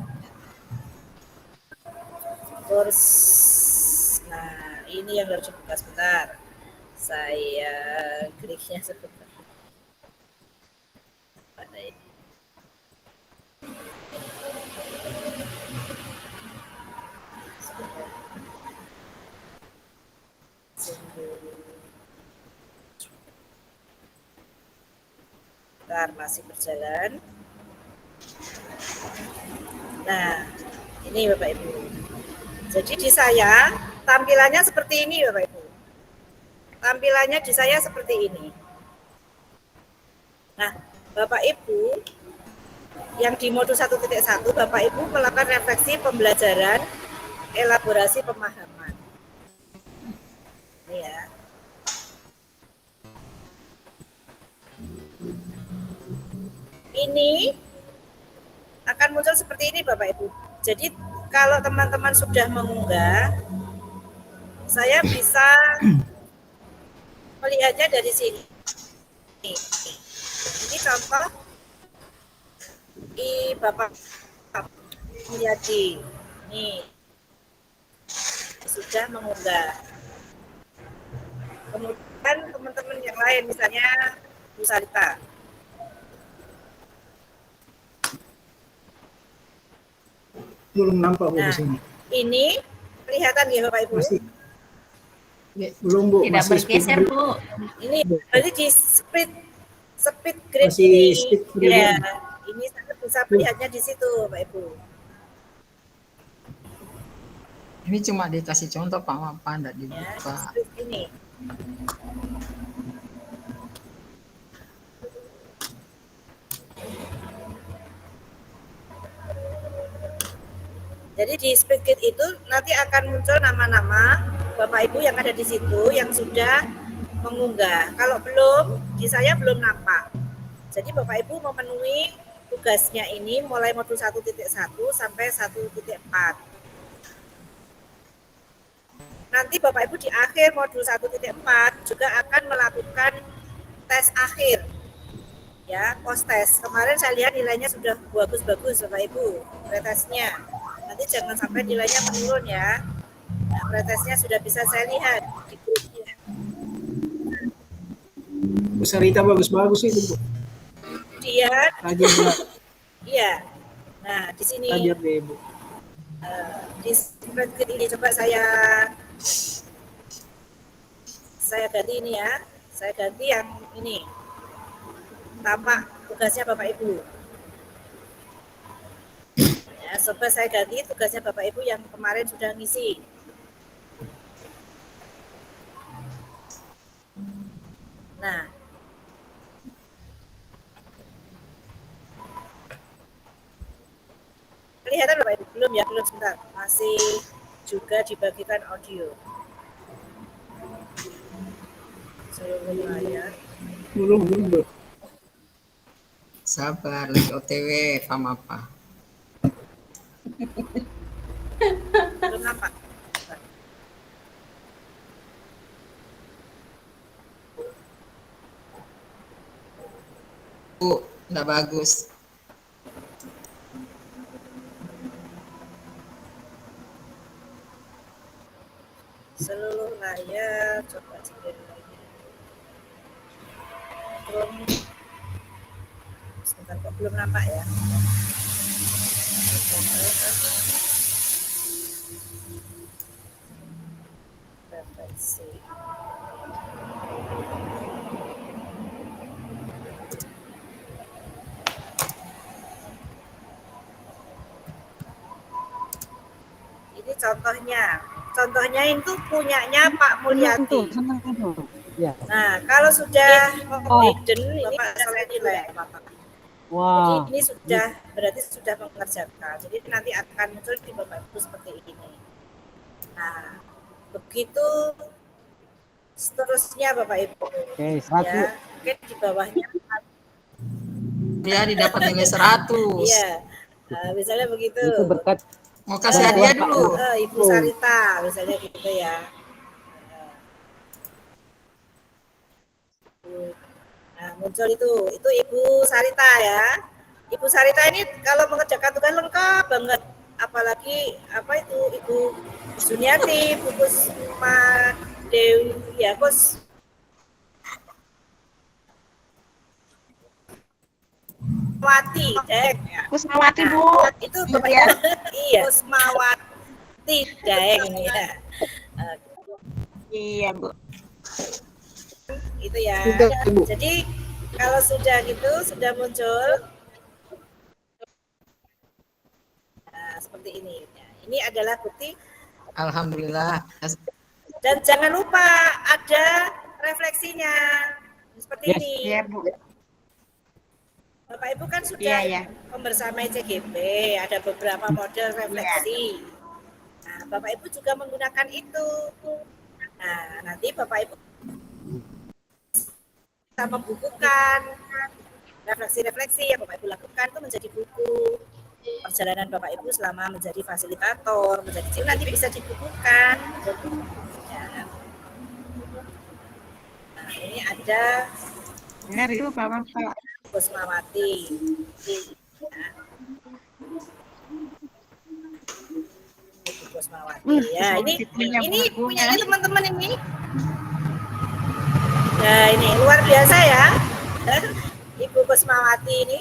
Terus, nah ini yang harus dibuka sebentar. Saya kliknya sebentar. Mana ini? Bentar, masih berjalan. Nah, ini Bapak Ibu. Jadi di saya tampilannya seperti ini Bapak Ibu. Tampilannya di saya seperti ini. Nah, Bapak Ibu yang di modul 1.1 Bapak Ibu melakukan refleksi pembelajaran, elaborasi pemahaman. Ini ya. Ini akan muncul seperti ini Bapak Ibu. Jadi kalau teman-teman sudah mengunggah, saya bisa melihatnya dari sini. Ini contoh di Bapak Mulyadi. Nih, sudah mengunggah. Kemudian teman-teman yang lain, misalnya Bu Sarita. Belum nampak Bu Nah, di sini. ini kelihatan ya Bapak Ibu? Masih belum Bu, Tidak masih bergeser, speed Bu. Ini berarti di speed grade Masih ini. speed grade. Ya, ini saya bisa melihatnya di situ Bapak Ibu. Ini cuma dikasih contoh Pak Mapa, enggak Ya, dibuka. speed ini. Jadi di speed guide itu nanti akan muncul nama-nama Bapak Ibu yang ada di situ yang sudah mengunggah. Kalau belum, di saya belum nampak. Jadi Bapak Ibu memenuhi tugasnya ini mulai modul 1.1 sampai 1.4. Nanti Bapak Ibu di akhir modul 1.4 juga akan melakukan tes akhir. Ya, post test. Kemarin saya lihat nilainya sudah bagus-bagus Bapak Ibu, pretesnya. Nanti jangan sampai nilainya menurun ya. Nah, pretesnya sudah bisa saya lihat di grupnya. Bu Sarita bagus-bagus itu, Bu. Kemudian, Ajar, iya. Nah, di sini ajar deh, Bu. di spreadsheet ini coba saya ganti ini ya. Saya ganti yang ini. Tampak tugasnya Bapak Ibu. Ya, coba saya ganti tugasnya Bapak Ibu yang kemarin sudah ngisi. Nah, kelihatan Bapak Ibu? Belum ya, belum, sebentar. Masih juga dibagikan audio. Seluruh layar. Belum, Bu. Sabar, lagi OTW, paham apa? Belum nampak. Bu, enggak bagus. Seluruh layar, coba cek lagi. Sebentar, kok belum nampak ya? Referensi. Ini contohnya itu punyanya Pak Mulyati. Nah, kalau sudah hidden, ini selesai nilai. Jadi ini sudah berarti sudah mengerjakan. Jadi nanti akan muncul di Bapak Ibu seperti ini. Nah, begitu seterusnya Bapak Ibu. Ya, mungkin di bawahnya. Dia didapat nilai 100. Iya, misalnya begitu. Itu berkat Mau kasih hadiah dulu. Ibu Sarita, misalnya gitu ya. Nah, muncul itu Ibu Sarita ya. Ibu Sarita ini kalau mengerjakan tugas lengkap banget. Apalagi apa itu Ibu Juniati, Bu Kusma Dewi, ya Kus. Kusmawati, Dek. Kusmawati, Bu. Itu Bapak iya, Kusmawati, Dek ini ya. Iya, Bu. Itu ya. Itu, Bu. Jadi kalau sudah gitu, sudah muncul nah, seperti ini. Ini adalah bukti. Alhamdulillah. Dan jangan lupa ada refleksinya seperti ini. Iya, Bu. Bapak Ibu kan sudah Iya. membersamai CGP, ada beberapa model refleksi. Nah, Bapak Ibu juga menggunakan itu. Nah, nanti Bapak Ibu bisa membukukan refleksi-refleksi yang Bapak Ibu lakukan itu menjadi buku perjalanan Bapak Ibu selama menjadi fasilitator, menjadi nanti bisa dibukukan. Ya. Nah, ini ada Benar itu, Pak. Kusmawati. Ibu Kusmawati. Ya, ini punyanya teman-teman ini. Nah, ini luar biasa ya. Ibu Kusmawati ini.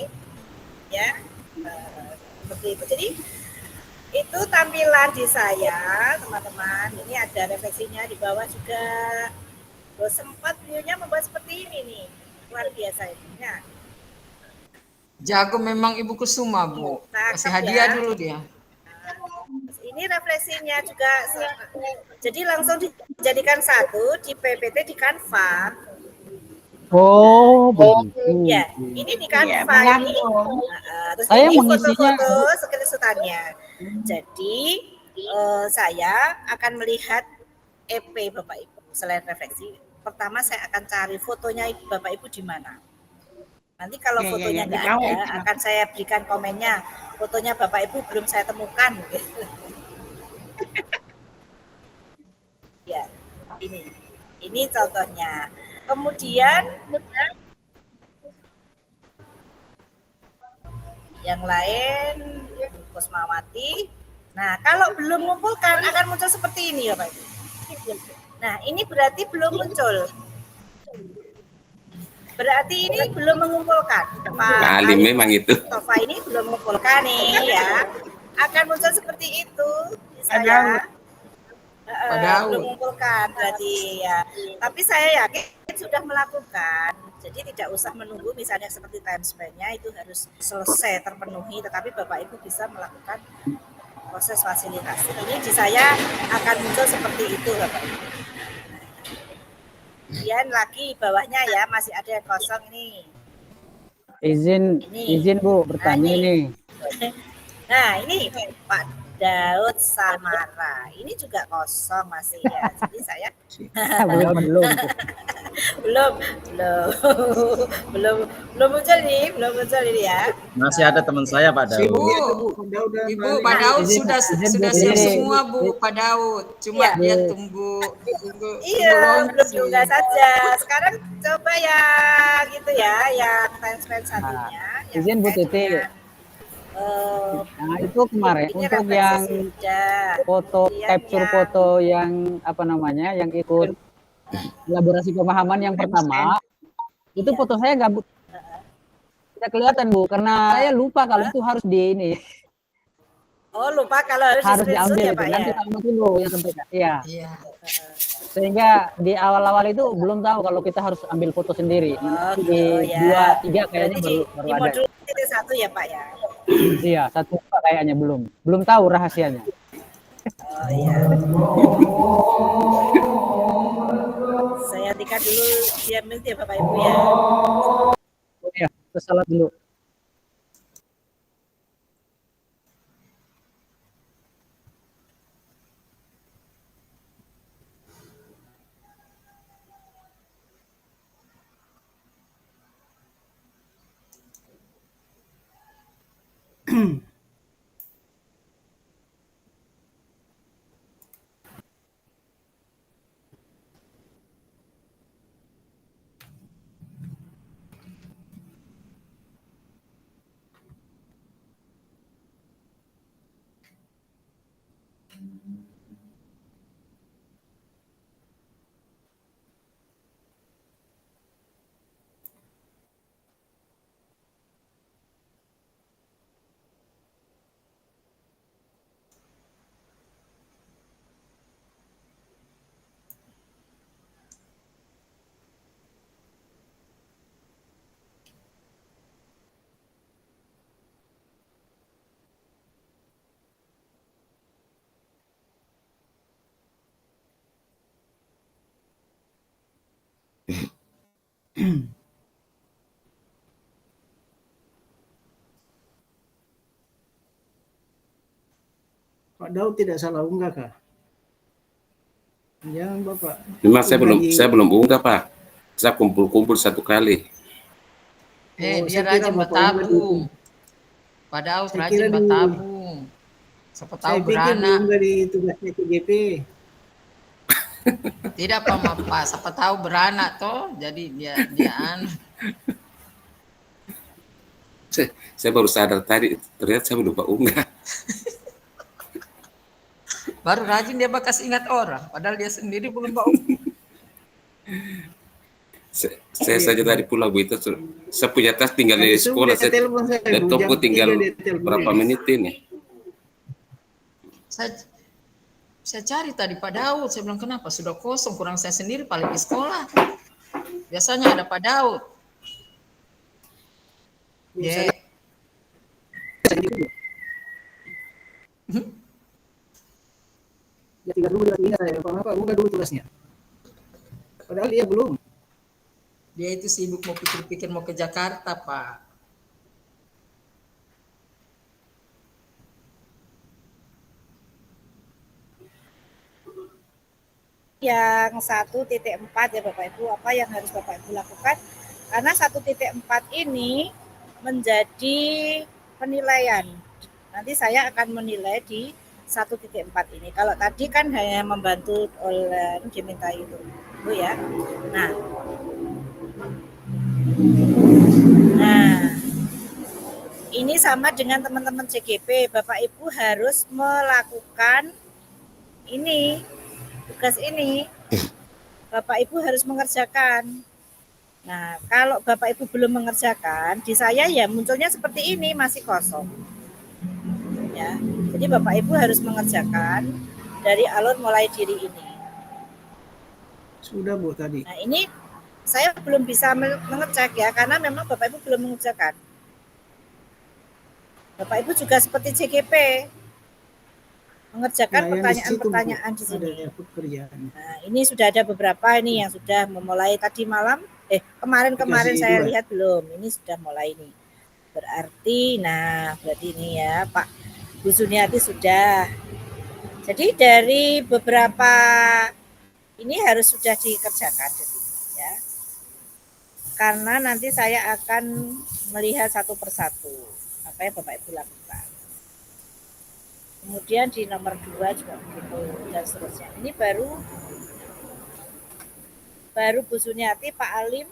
Ya. Seperti itu. Jadi itu tampilan di saya, teman-teman. Ini ada refleksinya di bawah juga. Terus sempat view-nya membuat seperti ini nih. Luar biasa ini. Nah, Jago memang Ibu Kusuma, Bu. Kasih hadiah dulu dia. ini refleksinya juga, jadi langsung dijadikan satu di PPT di Canva. Oh, begitu. Ya, ini di Canva Ya, ini. Terus Saya ini mengisinya- foto-foto screenshotannya. Jadi saya akan melihat EP Bapak Ibu selain refleksi. pertama saya akan cari fotonya Bapak Ibu di mana. Nanti kalau fotonya nggak ada, akan saya berikan komennya. Fotonya Bapak Ibu belum saya temukan. Ya, ini contohnya. Kemudian yang lain Kusmawati. Nah, kalau belum mengumpulkan akan muncul seperti ini ya Pak Ibu. Nah, ini berarti belum muncul. Berarti ini belum mengumpulkan. Nah, memang itu. Tova ini belum mengumpulkan nih ya. Akan muncul seperti itu. Saya belum mengumpulkan berarti ya. Tapi saya yakin sudah melakukan. Jadi tidak usah menunggu misalnya seperti time span-nya itu harus selesai terpenuhi. Tetapi Bapak Ibu bisa melakukan proses fasilitasi. Ini di saya akan muncul seperti itu Bapak Ibu. Kemudian lagi bawahnya ya masih ada yang kosong ini. Izin Bu bertanya nih. Nah ini Pak Daud Samara. Ini juga kosong masih ya. Jadi saya belum muncul ini ya. Masih ada teman saya Pak Daud. Ibu Pak Daud sudah siap semua Bu Pak Daud. Cuma dia tunggu. Iya, belum juga saja. Sekarang coba yang gitu ya, yang time span satunya. Izin Bu Titi. Nah, itu kemarin untuk yang foto capture foto yang apa namanya, yang ikut elaborasi pemahaman yang pertama, itu foto saya nggak tidak kelihatan Bu, karena saya lupa kalau itu harus di ini. Oh lupa kalau harus diambil ya itu. Pak ya. Nanti kamu dulu yang sampaikan. Iya. Sehingga di awal-awal itu belum tahu kalau kita harus ambil foto sendiri. Nanti di 2, 3 kayaknya baru di ada. modul 1 ya Pak ya. Iya, 1 kayaknya belum tahu rahasianya. Oh iya. Saya tingkat dulu dia ya Bapak Ibu ya. Oh iya, terus salat dulu. Pak Daud tidak salah unggah kah? Jangan Bapak. Memang saya belum unggah Pak. Saya kumpul-kumpul 1 kali. Dia rajin bertabung. Pak Daud rajin bertabung. Siapa tahu beranak. Saya di tugasnya TGP. Tidak Pak, siapa tahu beranak toh. Jadi dia Saya baru sadar tadi, ternyata saya lupa unggah. Baru rajin dia bakas ingat orang, padahal dia sendiri belum bau. Saya saja tadi pulang Bu itu, saya punya tas tinggal di sekolah, laptopku tinggal berapa menit ini. Saya cari tadi Pak Daud, saya bilang kenapa sudah kosong, kurang saya sendiri paling di sekolah. Biasanya ada Pak Daud. Ya. Ya tinggal dulu dia saya, Pak unggah dulu tugasnya. Padahal dia belum. Dia itu sibuk mau pikir-pikir mau ke Jakarta, Pak. yang 1.4 ya Bapak Ibu, apa yang harus Bapak Ibu lakukan? Karena 1.4 ini menjadi penilaian. Nanti saya akan menilai di 1.4 ini. Kalau tadi kan hanya membantu oleh diminta itu, Bu ya. Nah, ini sama dengan teman-teman CGP. Bapak Ibu harus melakukan ini, tugas ini. Bapak Ibu harus mengerjakan. Nah, kalau Bapak Ibu belum mengerjakan, di saya ya munculnya seperti ini, masih kosong. Ya, jadi Bapak Ibu harus mengerjakan dari alur mulai diri ini. Sudah Bu tadi. Nah, ini saya belum bisa mengecek ya, karena memang Bapak Ibu belum mengerjakan. Bapak Ibu juga seperti CGP, mengerjakan pertanyaan-pertanyaan di sini. Nah, ini sudah ada beberapa ini yang sudah memulai tadi malam. Kemarin saya lihat belum. Ini sudah mulai ini. Berarti, berarti ini ya Pak Bu Suniati sudah. Jadi dari beberapa ini harus sudah dikerjakan, ya. Karena nanti saya akan melihat satu persatu apa yang Bapak Ibu lakukan. Kemudian di nomor 2 juga begitu dan seterusnya. Ini baru Bu Suniati, Pak Alim.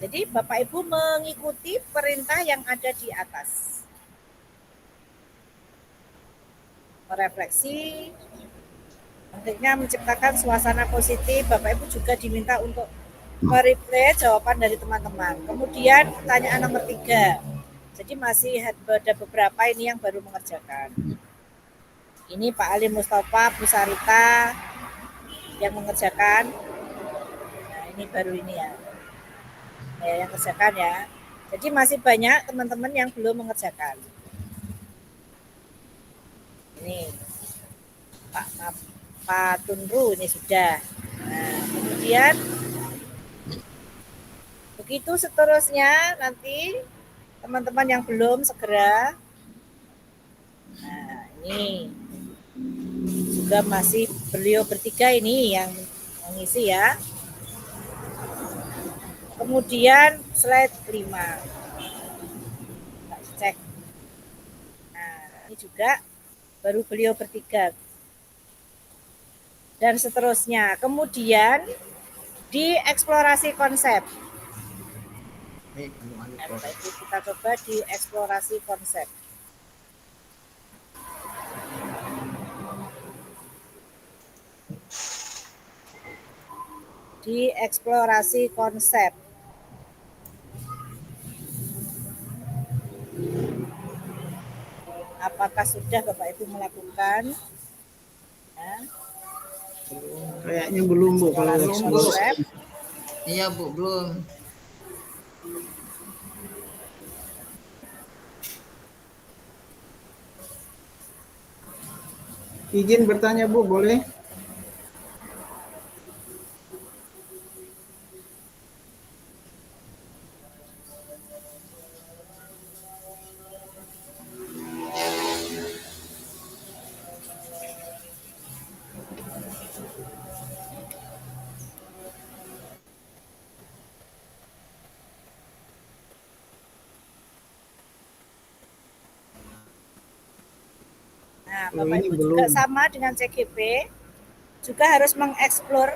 Jadi Bapak Ibu mengikuti perintah yang ada di atas. Merefleksi, pentingnya menciptakan suasana positif. Bapak Ibu juga diminta untuk mereplay jawaban dari teman-teman. Kemudian pertanyaan nomor 3. Jadi masih ada beberapa ini yang baru mengerjakan. Ini Pak Ali Mustafa, Bu Sarita yang mengerjakan. Nah, ini baru ini ya. Yang kerjakan ya. Jadi masih banyak teman-teman yang belum mengerjakan. Ini Pak Tunru ini sudah. Nah, kemudian begitu seterusnya nanti teman-teman yang belum segera. Nah, ini juga masih beliau bertiga ini yang mengisi ya. Kemudian slide 5. Kita cek. Nah, ini juga baru beliau bertiga. Dan seterusnya. Kemudian di eksplorasi konsep. Kita coba di eksplorasi konsep. Di eksplorasi konsep. Apakah sudah Bapak Ibu melakukan? Ya. Kayaknya belum Bu kalau eksplorasi. Iya Bu, belum. Izin bertanya Bu, boleh? Nah, Bapak Ibu juga sama dengan CGP, juga harus mengeksplor,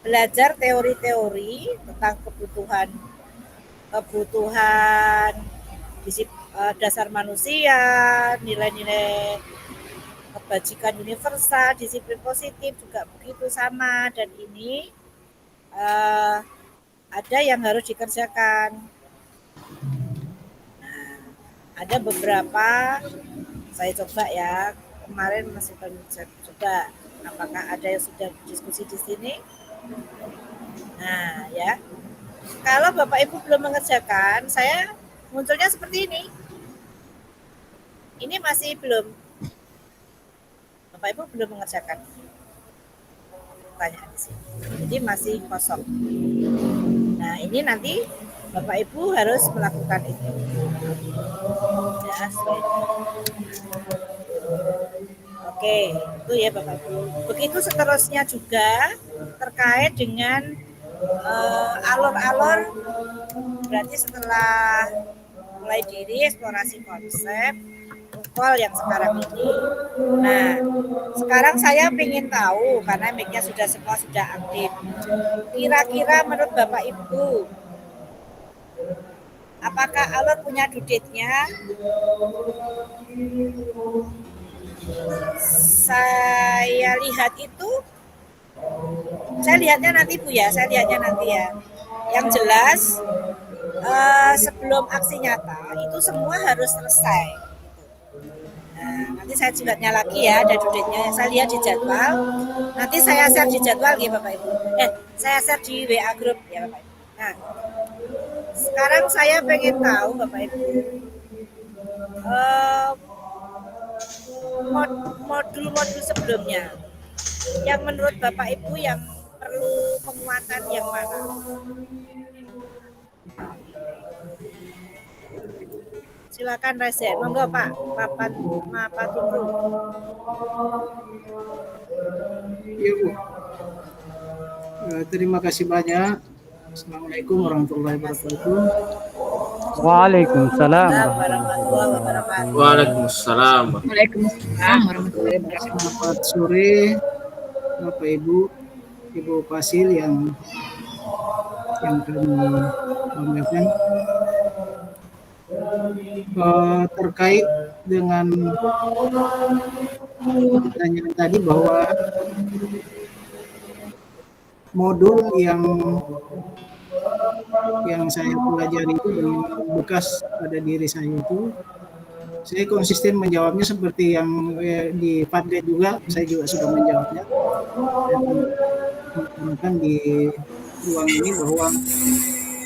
belajar teori-teori tentang kebutuhan dasar manusia, nilai-nilai kebajikan universal, disiplin positif juga begitu sama. Dan ini ada yang harus dikerjakan. Nah, ada beberapa saya coba ya, kemarin masih belum saya coba apakah ada yang sudah diskusi di sini. Nah ya, kalau Bapak Ibu belum mengerjakan, saya munculnya seperti ini. Ini masih belum, Bapak Ibu belum mengerjakan pertanyaan di sini, jadi masih kosong. Nah ini nanti Bapak Ibu harus melakukan itu. Ya, oke. Oke, itu ya Bapak Ibu. Begitu seterusnya juga terkait dengan alur-alur, berarti setelah mulai diri eksplorasi konsep UKOL yang sekarang ini. Nah, sekarang saya ingin tahu karena mic-nya semua sudah aktif. Kira-kira menurut Bapak Ibu, apakah alur punya duditnya? Saya lihat itu, saya lihatnya nanti Bu ya, saya lihatnya nanti ya. Yang jelas sebelum aksi nyata itu semua harus selesai. Nah, nanti saya lihatnya lagi ya, ada duditnya. Saya lihat di jadwal. Nanti saya share di jadwal ya Bapak Ibu. Saya share di WA group ya Bapak Ibu. Nah, sekarang saya pengen tahu Bapak Ibu, modul-modul sebelumnya yang menurut Bapak Ibu yang perlu penguatan yang mana? Silakan Reza, monggo Pak, Pak Tunggu. Iya Bu. Terima kasih banyak. Assalamualaikum warahmatullahi wabarakatuh. Waalaikumsalam. Waalaikumsalam. Waalaikumsalam warahmatullahi wabarakatuh. Selamat sore Bapak Ibu, Ibu Fasil yang kami banggakan. Terkait dengan pertanyaan tadi bahwa modul yang saya pelajari itu dengan bekas pada diri saya itu, saya konsisten menjawabnya seperti yang di Padlet juga, saya juga sudah menjawabnya. Dan di ruang ini bahwa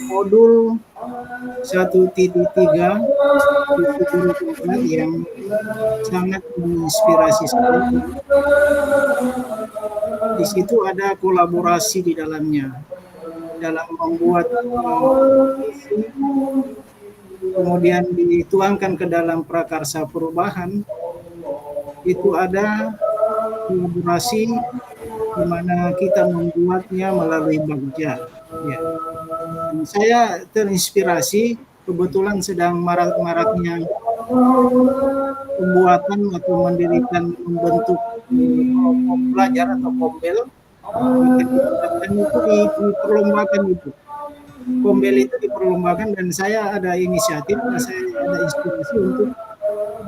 modul 1.3 itu guru yang sangat menginspirasi saya. Di situ ada kolaborasi di dalamnya dalam membuat kemudian dituangkan ke dalam prakarsa perubahan. Itu ada kolaborasi di mana kita membuatnya melalui Bagja. Ya. Dan saya terinspirasi, kebetulan sedang marak-maraknya pembuatan atau membentuk pelajar atau kombel. Dan itu diperlombakan itu. Kombel itu diperlombakan dan saya ada inisiatif, saya ada inspirasi untuk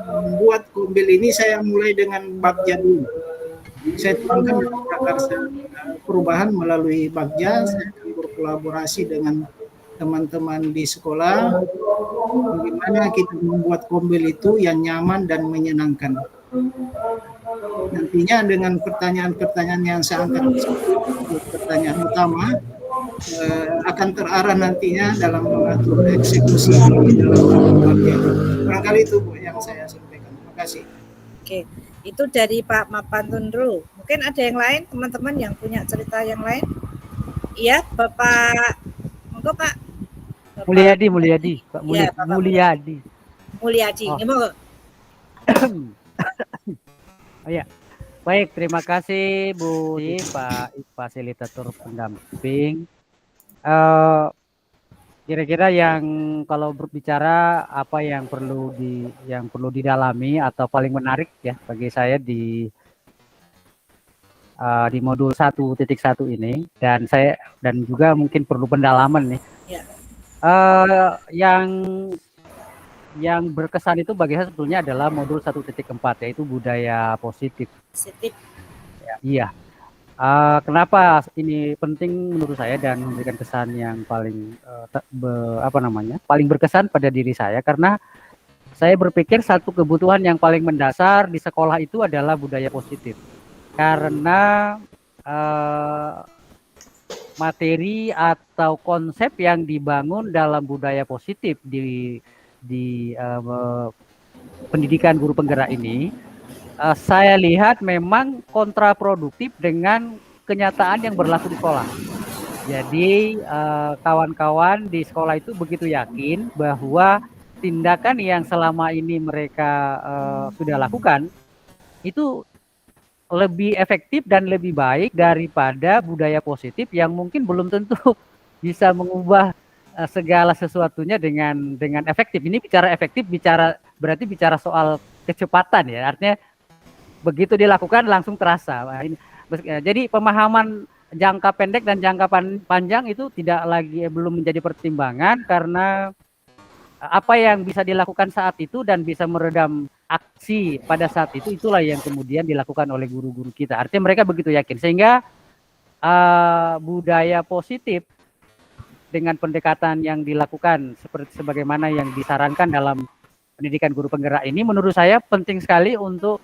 membuat kombel ini. Saya mulai dengan Bagja dulu. Saya tuangkan dalam prakarsa perubahan melalui Bagja. Saya akan berkolaborasi dengan teman-teman di sekolah bagaimana kita membuat kombel itu yang nyaman dan menyenangkan. Nantinya dengan pertanyaan-pertanyaan yang saya angkat, pertanyaan utama akan terarah nantinya dalam mengatur eksekusi di dalam Bagja. Barangkali itu Bu yang saya sampaikan. Terima kasih. Oke, itu dari Pak Mapantundru. Mungkin ada yang lain, teman-teman yang punya cerita yang lain? Iya, Bapak. Monggo Pak. Bapak Mulyadi, Pak Ya, Mulyadi. Mulyadi. Oh. Monggo. Oh ya, baik. Terima kasih Bu, Pak Fasilitator pendamping. Kira-kira yang kalau berbicara apa yang perlu didalami atau paling menarik ya bagi saya di modul 1.1 ini, dan juga mungkin perlu pendalaman nih. Ya. Yang berkesan itu bagi saya sebetulnya adalah modul 1.4, yaitu budaya positif. Ya, iya. Kenapa ini penting menurut saya dan memberikan kesan yang paling paling berkesan pada diri saya, karena saya berpikir satu kebutuhan yang paling mendasar di sekolah itu adalah budaya positif. Karena materi atau konsep yang dibangun dalam budaya positif di pendidikan guru penggerak ini, saya lihat memang kontraproduktif dengan kenyataan yang berlaku di sekolah. Jadi kawan-kawan di sekolah itu begitu yakin bahwa tindakan yang selama ini mereka sudah lakukan itu lebih efektif dan lebih baik daripada budaya positif yang mungkin belum tentu bisa mengubah segala sesuatunya dengan efektif. Ini bicara efektif, berarti bicara soal kecepatan ya. Artinya begitu dilakukan langsung terasa. Jadi pemahaman jangka pendek dan jangka panjang itu belum menjadi pertimbangan, karena apa yang bisa dilakukan saat itu dan bisa meredam aksi pada saat itu, itulah yang kemudian dilakukan oleh guru-guru kita. Artinya mereka begitu yakin, sehingga budaya positif dengan pendekatan yang dilakukan sebagaimana yang disarankan dalam pendidikan guru penggerak ini, menurut saya penting sekali untuk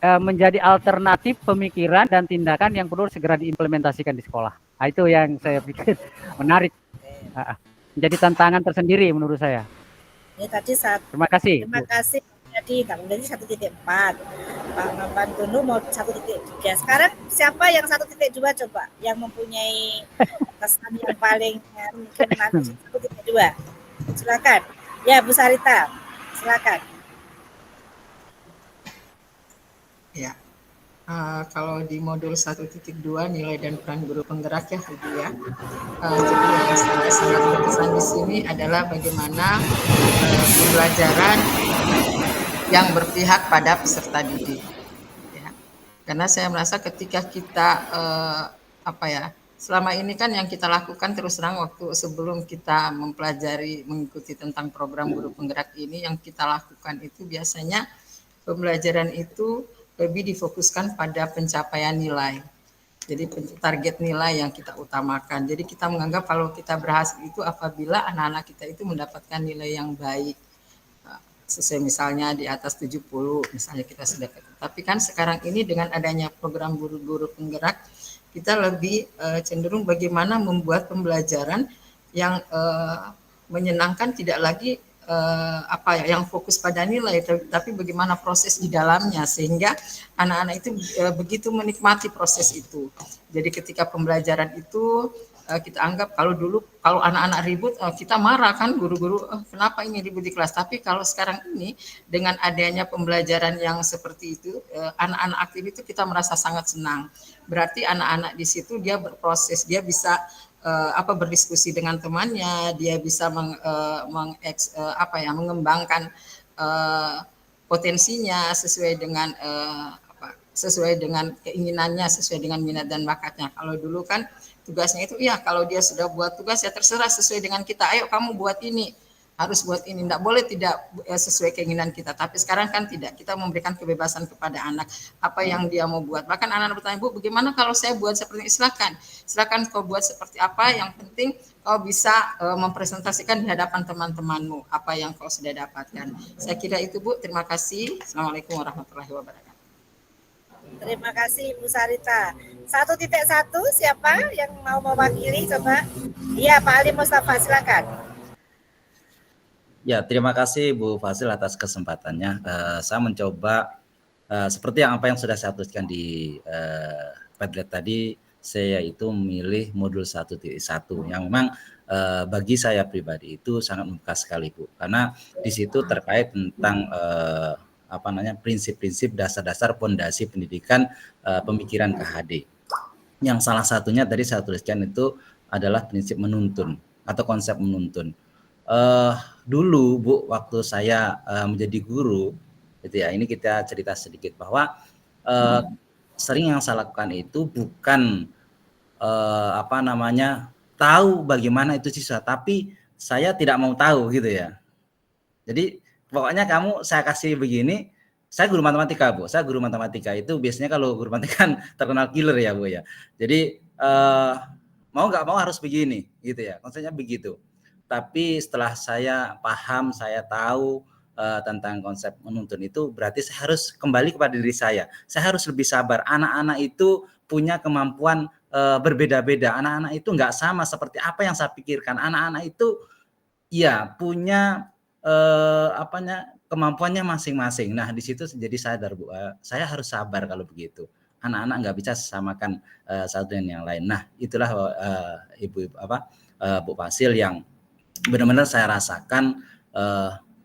menjadi alternatif pemikiran dan tindakan yang perlu segera diimplementasikan di sekolah. Nah, itu yang saya pikir menarik. Menjadi tantangan tersendiri menurut saya. Ya, tadi terima kasih. Terima kasih. Jadi Kang Deni 1.4, Pak Mapan Gunu mau 1.3. Sekarang siapa yang 1.2 coba yang mempunyai kesan yang paling mungkin nanti 1.2? Silakan. Ya, Bu Sarita, silakan. Ya, kalau di modul 1.2 nilai dan peran guru penggerak ya Ibu ya. Jadi yang saya sangat berkesan di sini adalah bagaimana pembelajaran yang berpihak pada peserta didik. Ya. Karena saya merasa ketika kita selama ini kan yang kita lakukan terus terang waktu sebelum kita mengikuti tentang program guru penggerak ini, yang kita lakukan itu biasanya pembelajaran itu lebih difokuskan pada pencapaian nilai. Jadi target nilai yang kita utamakan. Jadi kita menganggap kalau kita berhasil itu apabila anak-anak kita itu mendapatkan nilai yang baik. Sesuai misalnya di atas 70, misalnya kita sudah. Tapi kan sekarang ini dengan adanya program guru-guru penggerak, kita lebih cenderung bagaimana membuat pembelajaran yang menyenangkan, tidak lagi yang fokus pada nilai, tapi bagaimana proses di dalamnya, sehingga anak-anak itu begitu menikmati proses itu. Jadi ketika pembelajaran itu kita anggap kalau anak-anak ribut kita marah kan, guru-guru kenapa ini ribut di kelas. Tapi kalau sekarang ini dengan adanya pembelajaran yang seperti itu, anak-anak aktif itu kita merasa sangat senang. Berarti anak-anak di situ dia berproses, dia bisa berdiskusi dengan temannya, dia bisa mengembangkan potensinya sesuai dengan keinginannya, sesuai dengan minat dan bakatnya. Kalau dulu kan tugasnya itu kalau dia sudah buat tugas ya terserah sesuai dengan kita, ayo kamu buat ini, harus buat ini, tidak boleh tidak sesuai keinginan kita. Tapi sekarang kan tidak, kita memberikan kebebasan kepada anak apa yang dia mau buat. Bahkan anak-anak bertanya, Bu, bagaimana kalau saya buat seperti ini? Silakan kau buat seperti apa, yang penting kau bisa mempresentasikan di hadapan teman-temanmu apa yang kau sudah dapatkan. Saya kira itu, Bu. Terima kasih. Assalamualaikum warahmatullahi wabarakatuh. Terima kasih Bu Sarita. 1.1 siapa yang mau mewakili coba? Iya, Pak Ali Mustafa, silakan. Ya, terima kasih Bu Fazil atas kesempatannya. Saya mencoba seperti apa yang sudah saya tuliskan di Padlet tadi, saya itu memilih modul 1.1 yang memang bagi saya pribadi itu sangat membekas sekali, Bu. Karena di situ terkait tentang prinsip-prinsip dasar-dasar pondasi pendidikan pemikiran KHD. Yang salah satunya tadi saya tuliskan itu adalah prinsip menuntun atau konsep menuntun. Dulu Bu, waktu saya menjadi guru, gitu ya, ini kita cerita sedikit bahwa sering yang saya lakukan itu bukan tahu bagaimana itu siswa, tapi saya tidak mau tahu gitu ya. Jadi pokoknya saya kasih begini, saya guru matematika Bu, saya guru matematika itu biasanya kalau guru matematika kan terkenal killer ya Bu ya. Jadi mau nggak mau harus begini gitu ya, konsepnya begitu. Tapi setelah saya paham, saya tahu tentang konsep menuntun itu, berarti saya harus kembali kepada diri saya. Saya harus lebih sabar. Anak-anak itu punya kemampuan berbeda-beda. Anak-anak itu nggak sama seperti apa yang saya pikirkan. Anak-anak itu ya punya kemampuannya masing-masing. Nah, di situ jadi sadar Bu, saya harus sabar kalau begitu. Anak-anak nggak bisa samakan satu dengan yang lain. Nah, itulah Bu Fazil yang benar-benar saya rasakan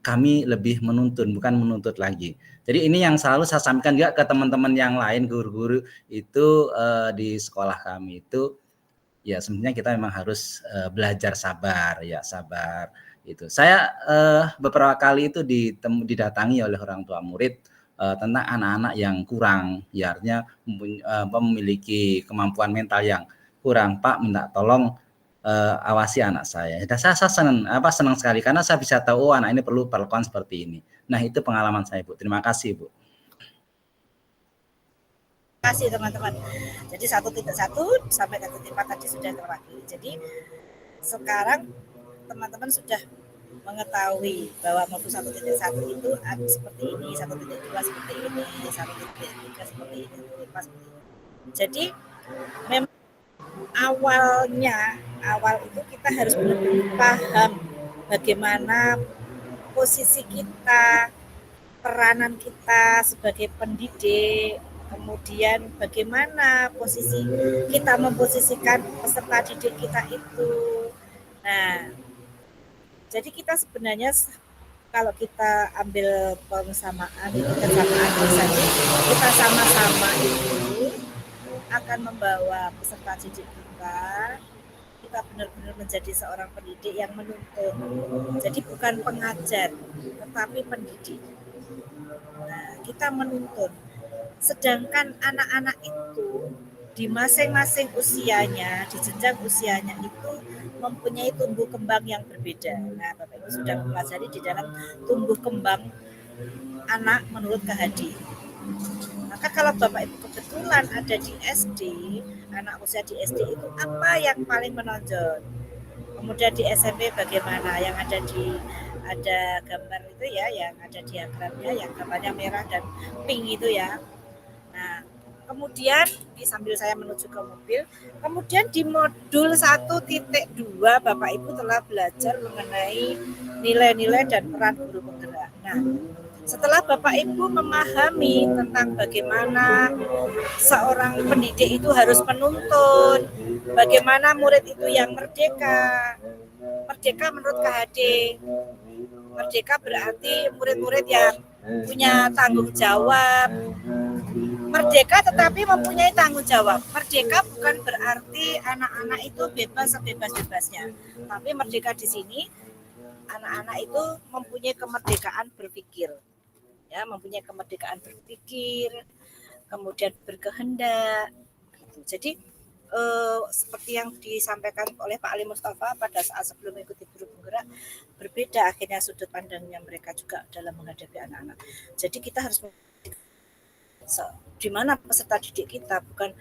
kami lebih menuntun, bukan menuntut lagi. Jadi ini yang selalu saya sampaikan juga ke teman-teman yang lain, guru-guru itu di sekolah kami itu, ya sebenarnya kita memang harus belajar sabar, ya sabar. Itu saya beberapa kali itu didatangi oleh orang tua murid tentang anak-anak yang kurang, ya artinya memiliki kemampuan mental yang kurang. Pak, minta tolong awasi anak saya. Dan saya senang sekali karena saya bisa tahu anak ini perlu perlakuan seperti ini. Nah, itu pengalaman saya, Bu. Terima kasih, Bu. Terima kasih teman-teman. Jadi 1.1 sampai 1.4 tadi sudah terwakili. Jadi sekarang teman-teman sudah mengetahui bahwa modul 1.1 itu ada seperti ini, 1.2 seperti ini, 1.3 seperti ini, 1.4 seperti ini. Jadi memang awal itu kita harus benar-benar paham bagaimana posisi kita, peranan kita sebagai pendidik, kemudian bagaimana posisi kita memposisikan peserta didik kita itu. Nah, jadi kita sebenarnya kalau kita ambil kesamaan misalnya kita sama-sama itu akan membawa peserta didik kita benar-benar menjadi seorang pendidik yang menuntun. Jadi bukan pengajar, tetapi pendidik. Nah, kita menuntun. Sedangkan anak-anak itu di masing-masing usianya, di jenjang usianya itu mempunyai tumbuh kembang yang berbeda. Nah, Bapak Ibu sudah mempelajari di dalam tumbuh kembang anak menurut KHD. Maka kalau Bapak Ibu kebetulan ada di SD, anak usia di SD itu apa yang paling menonjol? Kemudian di SMP bagaimana? Yang ada gambar itu ya, yang ada diagramnya, yang gambarnya merah dan pink itu ya. Nah, kemudian sambil saya menuju ke mobil, kemudian di modul 1.2 Bapak Ibu telah belajar mengenai nilai-nilai dan peran guru penggerak. Nah, setelah Bapak Ibu memahami tentang bagaimana seorang pendidik itu harus menuntun, bagaimana murid itu yang merdeka. Merdeka menurut KHD. Merdeka berarti murid-murid yang punya tanggung jawab. Merdeka tetapi mempunyai tanggung jawab. Merdeka bukan berarti anak-anak itu bebas sebebas-bebasnya. Tapi merdeka di sini anak-anak itu mempunyai kemerdekaan berpikir. Ya, mempunyai kemerdekaan berpikir, kemudian berkehendak. Jadi seperti yang disampaikan oleh Pak Ali Mustafa pada saat sebelum mengikuti guru penggerak, berbeda akhirnya sudut pandangnya mereka juga dalam menghadapi anak-anak. Jadi kita harus di mana peserta didik kita, bukan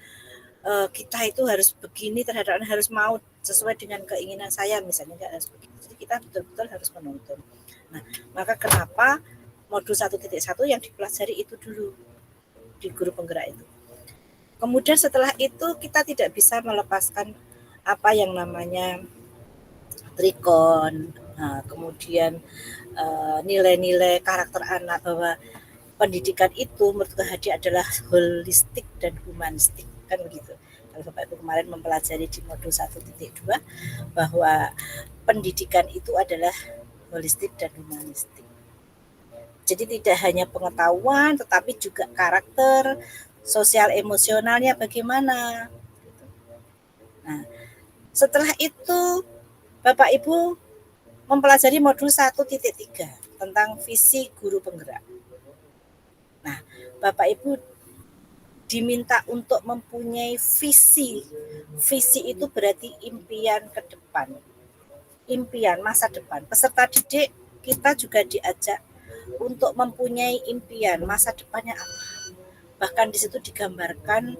kita itu harus begini terhadap anak, harus mau sesuai dengan keinginan saya misalnya, enggak harus begitu. Jadi kita betul-betul harus menuntun. Nah, maka kenapa modul 1.1 yang dipelajari itu dulu di guru penggerak itu. Kemudian setelah itu kita tidak bisa melepaskan apa yang namanya trikon, kemudian nilai-nilai karakter anak, bahwa pendidikan itu menurut KHD adalah holistik dan humanistik, kan begitu. Kalau Bapak Ibu kemarin mempelajari di modul 1.2 bahwa pendidikan itu adalah holistik dan humanistik. Jadi tidak hanya pengetahuan, tetapi juga karakter, sosial emosionalnya bagaimana. Nah, setelah itu Bapak Ibu mempelajari modul 1.3 tentang visi guru penggerak. Nah, Bapak Ibu diminta untuk mempunyai visi. Visi itu berarti impian ke depan. Impian masa depan. Peserta didik kita juga diajak untuk mempunyai impian masa depannya apa. Bahkan di situ digambarkan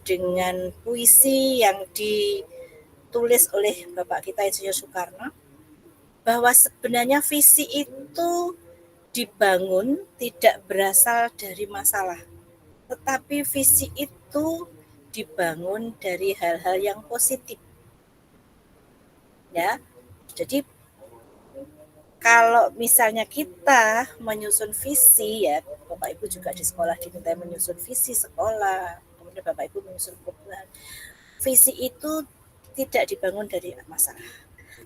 dengan puisi yang ditulis oleh Bapak kita Insinyur Soekarno, bahwa sebenarnya visi itu dibangun tidak berasal dari masalah, tetapi visi itu dibangun dari hal-hal yang positif. Ya, jadi kalau misalnya kita menyusun visi, ya Bapak Ibu juga di sekolah diminta menyusun visi sekolah, kemudian Bapak Ibu menyusun program. Visi itu tidak dibangun dari masalah,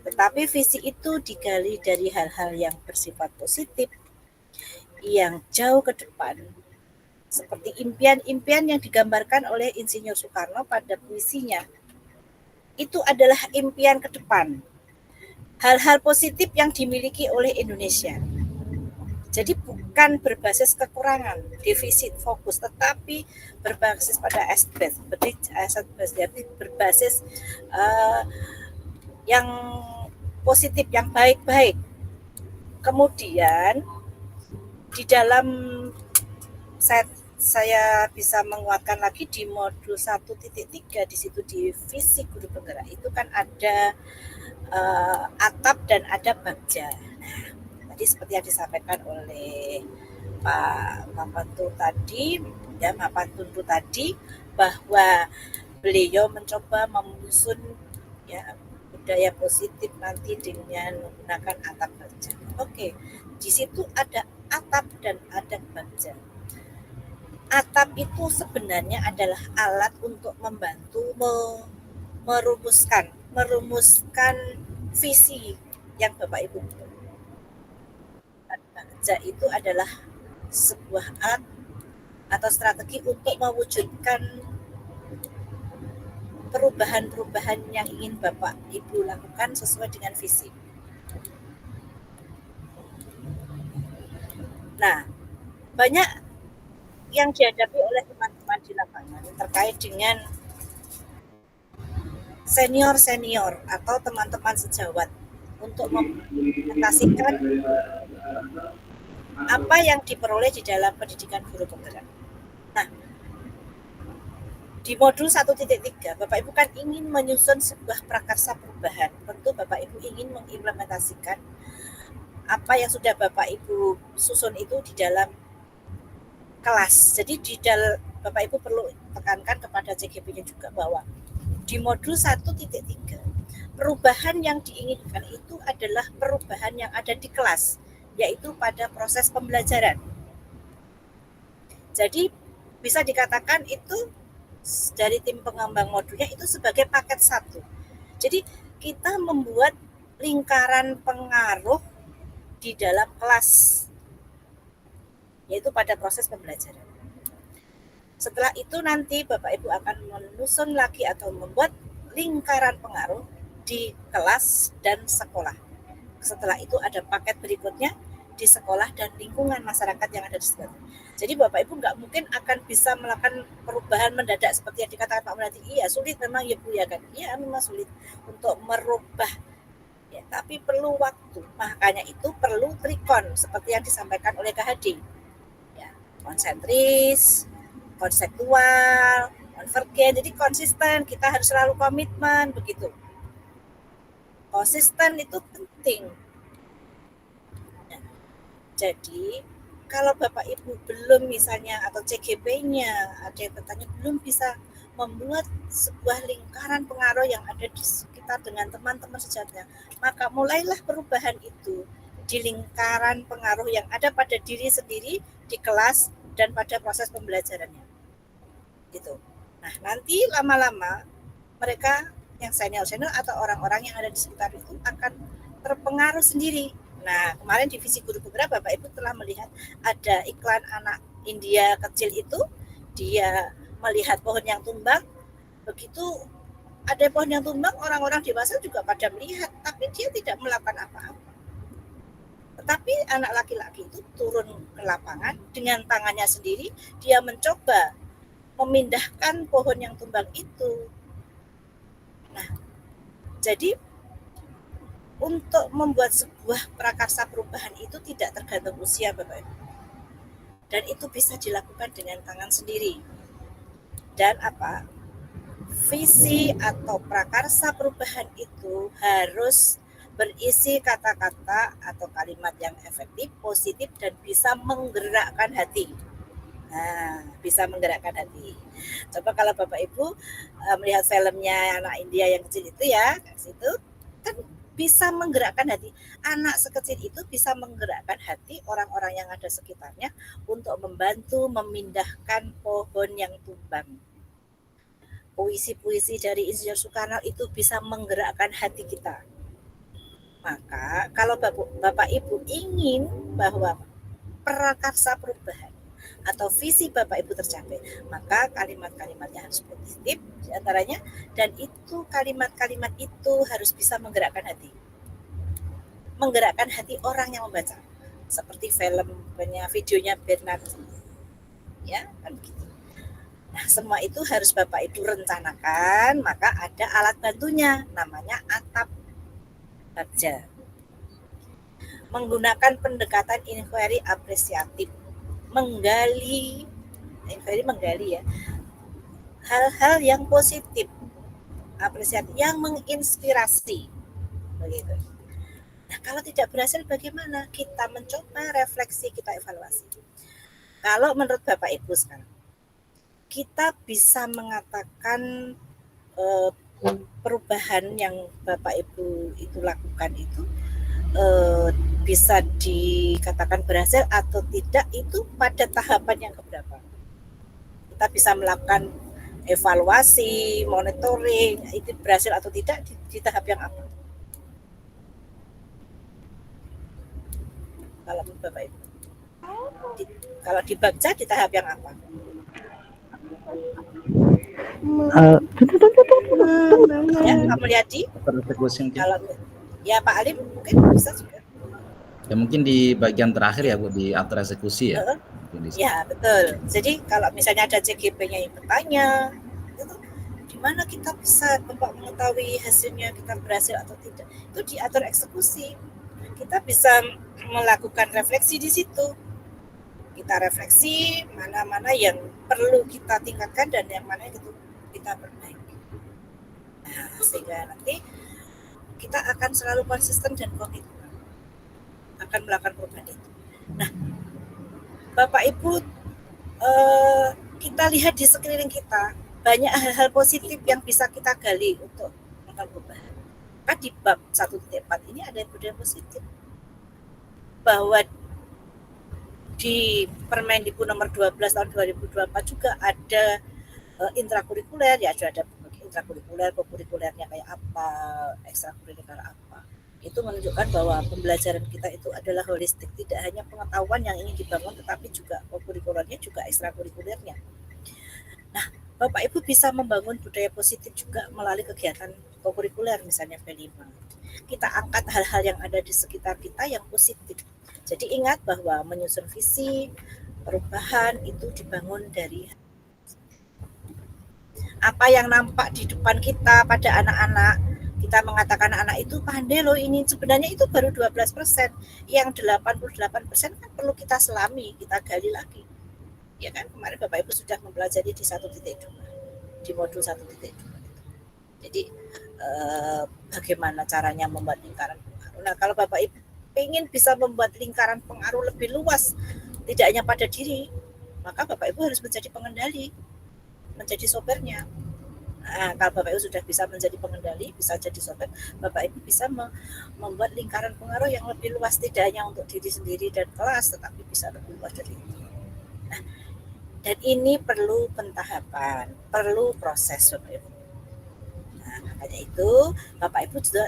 Tetapi visi itu digali dari hal-hal yang bersifat positif, yang jauh ke depan, seperti impian-impian yang digambarkan oleh Insinyur Soekarno pada puisinya. Itu adalah impian ke depan, hal-hal positif yang dimiliki oleh Indonesia. Jadi bukan berbasis kekurangan, defisit, fokus, tetapi berbasis pada aset base, berbasis yang positif, yang baik-baik. Kemudian di dalam saya bisa menguatkan lagi di modul 1.3 di situ di visi guru penggerak itu kan ada atap dan ada bagja. Tadi seperti yang disampaikan oleh Pak Mapantu tadi, ya Mapantundu tadi, bahwa beliau mencoba menyusun ya budaya positif nanti dengan menggunakan atap bagja. Oke, di situ ada atap dan ada bagja. Atap itu sebenarnya adalah alat untuk membantu merumuskan visi yang Bapak Ibu butuh. Bagja itu adalah sebuah alat atau strategi untuk mewujudkan perubahan-perubahan yang ingin Bapak Ibu lakukan sesuai dengan visi. Nah, banyak yang dihadapi oleh teman-teman di lapangan terkait dengan senior-senior atau teman-teman sejawat untuk mengimplementasikan apa yang diperoleh di dalam pendidikan guru penggerak. Nah, di modul 1.3 Bapak Ibu kan ingin menyusun sebuah prakarsa perubahan. Tentu Bapak Ibu ingin mengimplementasikan apa yang sudah Bapak Ibu susun itu di dalam kelas. Jadi Bapak Ibu perlu tekankan kepada CGP-nya juga bahwa di modul 1.3 perubahan yang diinginkan itu adalah perubahan yang ada di kelas, yaitu pada proses pembelajaran. Jadi bisa dikatakan itu dari tim pengembang modulnya itu sebagai paket satu. Jadi kita membuat lingkaran pengaruh di dalam kelas, yaitu pada proses pembelajaran. Setelah itu nanti Bapak Ibu akan menyusun lagi atau membuat lingkaran pengaruh di kelas dan sekolah. Setelah itu ada paket berikutnya di sekolah dan lingkungan masyarakat yang ada di sekitar. Jadi Bapak Ibu nggak mungkin akan bisa melakukan perubahan mendadak seperti yang dikatakan Pak Melati. Iya sulit memang ya Bu ya kan. Iya memang sulit untuk merubah. Ya, tapi perlu waktu. Makanya itu perlu trikon seperti yang disampaikan oleh KHD. Ya, konsentris, konseptual, konvergen. Jadi konsisten, kita harus selalu komitmen begitu. Konsisten itu penting. Nah, jadi kalau Bapak Ibu belum misalnya atau CGP-nya ada yang bertanya belum bisa membuat sebuah lingkaran pengaruh yang ada di sekitar dengan teman-teman sejawatnya, maka mulailah perubahan itu di lingkaran pengaruh yang ada pada diri sendiri, di kelas, dan pada proses pembelajarannya. Gitu. Nah, nanti lama-lama mereka yang senior-senior atau orang-orang yang ada di sekitar itu akan terpengaruh sendiri. Nah, kemarin di visi guru penggerak Bapak Ibu telah melihat ada iklan anak India kecil itu, dia melihat pohon yang tumbang, begitu ada pohon yang tumbang, orang-orang dewasa juga pada melihat, tapi dia tidak melakukan apa-apa. Tetapi anak laki-laki itu turun ke lapangan dengan tangannya sendiri, dia mencoba memindahkan pohon yang tumbang itu. Nah, jadi untuk membuat sebuah prakarsa perubahan itu tidak tergantung usia Bapak Ibu. Dan itu bisa dilakukan dengan tangan sendiri. Dan apa? Visi atau prakarsa perubahan itu harus berisi kata-kata atau kalimat yang efektif, positif, dan bisa menggerakkan hati. Nah, bisa menggerakkan hati. Coba kalau Bapak Ibu melihat filmnya anak India yang kecil itu ya, situ kan bisa menggerakkan hati. Anak sekecil itu bisa menggerakkan hati orang-orang yang ada sekitarnya untuk membantu memindahkan pohon yang tumbang. Puisi-puisi dari Insinyur Soekarno itu bisa menggerakkan hati kita. Maka kalau Bapak Ibu ingin bahwa prakarsa perubahan atau visi Bapak Ibu tercapai, maka kalimat-kalimatnya harus positif diantaranya, dan itu kalimat-kalimat itu harus bisa menggerakkan hati orang yang membaca, seperti videonya Bernard, ya kan begitu. Nah, semua itu harus Bapak Ibu rencanakan, maka ada alat bantunya namanya atap baja. Menggunakan pendekatan inquiry apresiatif, menggali ya hal-hal yang positif, apresiatif, yang menginspirasi, begitu. Nah, kalau tidak berhasil bagaimana? Kita mencoba, refleksi, kita evaluasi. Kalau menurut Bapak Ibu sekarang, kita bisa mengatakan perubahan yang Bapak Ibu itu lakukan itu bisa dikatakan berhasil atau tidak itu pada tahapan yang keberapa. Kita bisa melakukan evaluasi, monitoring, itu berhasil atau tidak di tahap yang apa? Kalau Bapak Ibu, kalau di Bagja di tahap yang apa? Ya, Pak Mulyadi? Kalau ya Pak Alim mungkin bisa juga. Ya mungkin di bagian terakhir ya Bu, di atur eksekusi ya. Ya betul. Jadi kalau misalnya ada CGP-nya yang bertanya, itu di mana kita bisa Bapak mengetahui hasilnya kita berhasil atau tidak? Itu diatur eksekusi. Kita bisa melakukan refleksi di situ. Kita refleksi mana-mana yang perlu kita tingkatkan dan yang mana itu kita perbaiki. Nah, sehingga nanti kita akan selalu konsisten dan komitmen akan melakukan perubahan itu. Nah, Bapak Ibu, kita lihat di sekeliling kita banyak hal-hal positif yang bisa kita gali untuk melakukan perubahan. Kan di bab 1.4 ini ada budaya positif, bahwa di Permendikbud nomor 12 tahun 2024 juga ada intrakurikuler, ya ada intrakurikuler, kokurikulernya kayak apa, ekstrakurikuler apa. Itu menunjukkan bahwa pembelajaran kita itu adalah holistik, tidak hanya pengetahuan yang ingin dibangun, tetapi juga kokurikulernya, juga ekstrakurikulernya. Nah, Bapak Ibu bisa membangun budaya positif juga melalui kegiatan kokurikuler, misalnya P5. Kita angkat hal-hal yang ada di sekitar kita yang positif. Jadi ingat bahwa menyusun visi perubahan itu dibangun dari apa yang nampak di depan kita pada anak-anak. Kita mengatakan anak itu pandai loh ini, sebenarnya itu baru 12%. Yang 88% kan perlu kita selami, kita gali lagi. Ya kan, kemarin Bapak Ibu sudah mempelajari di 1.2, di modul 1.2. Jadi bagaimana caranya membuat lingkaran pengaruh. Nah, kalau Bapak Ibu ingin bisa membuat lingkaran pengaruh lebih luas, tidak hanya pada diri, maka Bapak Ibu harus menjadi pengendali, menjadi sopirnya. Nah, kalau Bapak Ibu sudah bisa menjadi pengendali, bisa jadi sopir, Bapak Ibu bisa membuat lingkaran pengaruh yang lebih luas, tidak hanya untuk diri sendiri dan kelas, tetapi bisa lebih luas dari itu. Nah, dan ini perlu pentahapan, perlu proses, Bapak Ibu. Nah, makanya itu Bapak Ibu juga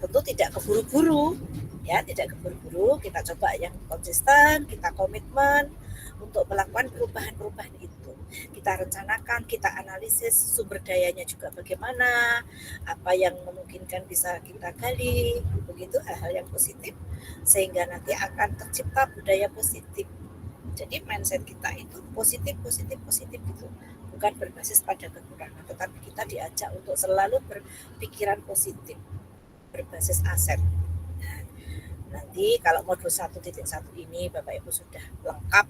tentu tidak keburu-buru, ya, tidak keburu-buru. Kita coba yang konsisten, kita komitmen untuk melakukan perubahan-perubahan itu. Kita rencanakan, kita analisis sumber dayanya juga bagaimana, apa yang memungkinkan bisa kita gali, begitu hal-hal yang positif, sehingga nanti akan tercipta budaya positif. Jadi mindset kita itu positif gitu, bukan berbasis pada kekurangan, tetapi kita diajak untuk selalu berpikiran positif, berbasis aset. Nah, nanti kalau modul 1.1 ini Bapak Ibu sudah lengkap,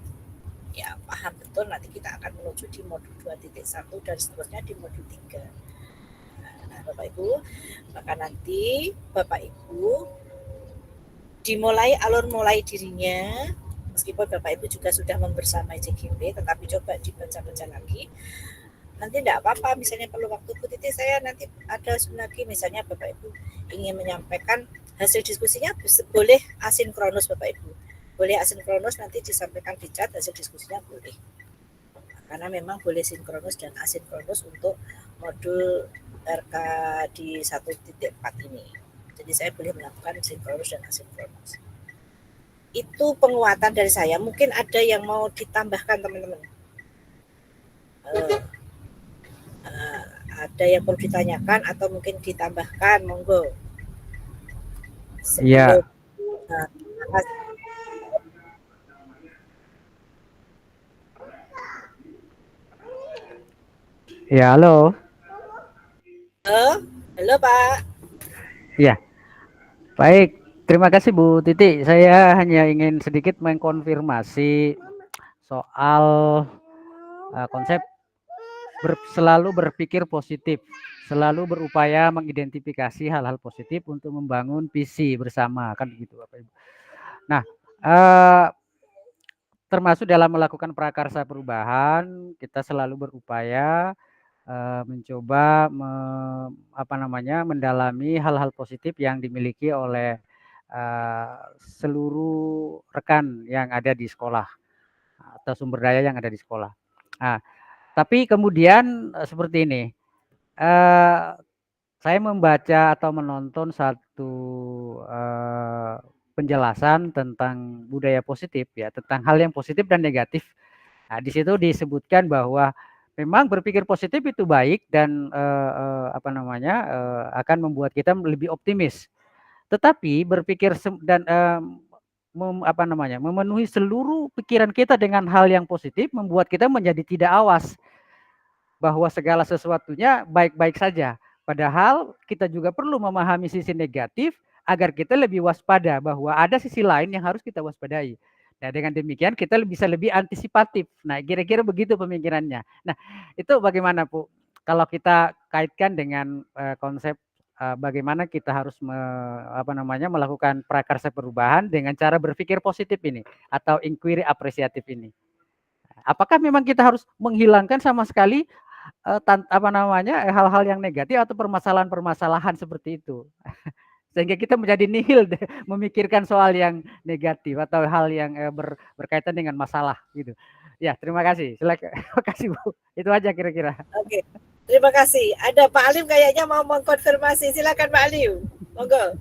ya paham betul, nanti kita akan menuju di modul 2.1 dan seterusnya di modul 3. Nah, Bapak Ibu, maka nanti Bapak Ibu dimulai alur mulai dirinya, meskipun Bapak Ibu juga sudah membersamai CGP, tetapi coba dibaca-baca lagi. Nanti tidak apa-apa, misalnya perlu waktu Bu Titi, saya nanti ada lagi, misalnya Bapak Ibu ingin menyampaikan hasil diskusinya, boleh asinkronus Bapak Ibu. Boleh asinkronus, nanti disampaikan di chat hasil diskusinya boleh. Karena memang boleh sinkronus dan asinkronus untuk modul RK di 1.4 ini. Jadi Jadi saya boleh melakukan sinkronus dan asinkronus. Itu penguatan dari saya. Mungkin ada yang mau ditambahkan teman-teman. Ada yang perlu ditanyakan atau mungkin ditambahkan, monggo. Iya. Ya, halo. Halo Pak. Ya, baik. Terima kasih Bu Titi. Saya hanya ingin sedikit mengkonfirmasi soal konsep selalu berpikir positif, selalu berupaya mengidentifikasi hal-hal positif untuk membangun visi bersama, kan begitu Bapak Ibu. Nah, termasuk dalam melakukan prakarsa perubahan, kita selalu berupaya mencoba mendalami hal-hal positif yang dimiliki oleh seluruh rekan yang ada di sekolah atau sumber daya yang ada di sekolah. Nah, tapi kemudian seperti ini, saya membaca atau menonton satu penjelasan tentang budaya positif ya, tentang hal yang positif dan negatif. Nah, di situ disebutkan bahwa memang berpikir positif itu baik dan akan membuat kita lebih optimis. Tetapi berpikir dan memenuhi seluruh pikiran kita dengan hal yang positif membuat kita menjadi tidak awas bahwa segala sesuatunya baik-baik saja. Padahal kita juga perlu memahami sisi negatif agar kita lebih waspada bahwa ada sisi lain yang harus kita waspadai. Nah, dengan demikian kita bisa lebih antisipatif. Nah, kira-kira begitu pemikirannya. Nah, itu bagaimana Bu? Kalau kita kaitkan dengan konsep bagaimana kita harus melakukan prakarsa perubahan dengan cara berpikir positif ini atau inquiry apresiatif ini. Apakah memang kita harus menghilangkan sama sekali hal-hal yang negatif atau permasalahan-permasalahan seperti itu? Sehingga kita menjadi nihil memikirkan soal yang negatif atau hal yang berkaitan dengan masalah gitu. Ya, terima kasih. Silakan. Terima kasih Bu. Itu aja kira-kira. Oke. Terima kasih. Ada Pak Alim kayaknya mau mengkonfirmasi. Silakan Pak Alim. Monggo.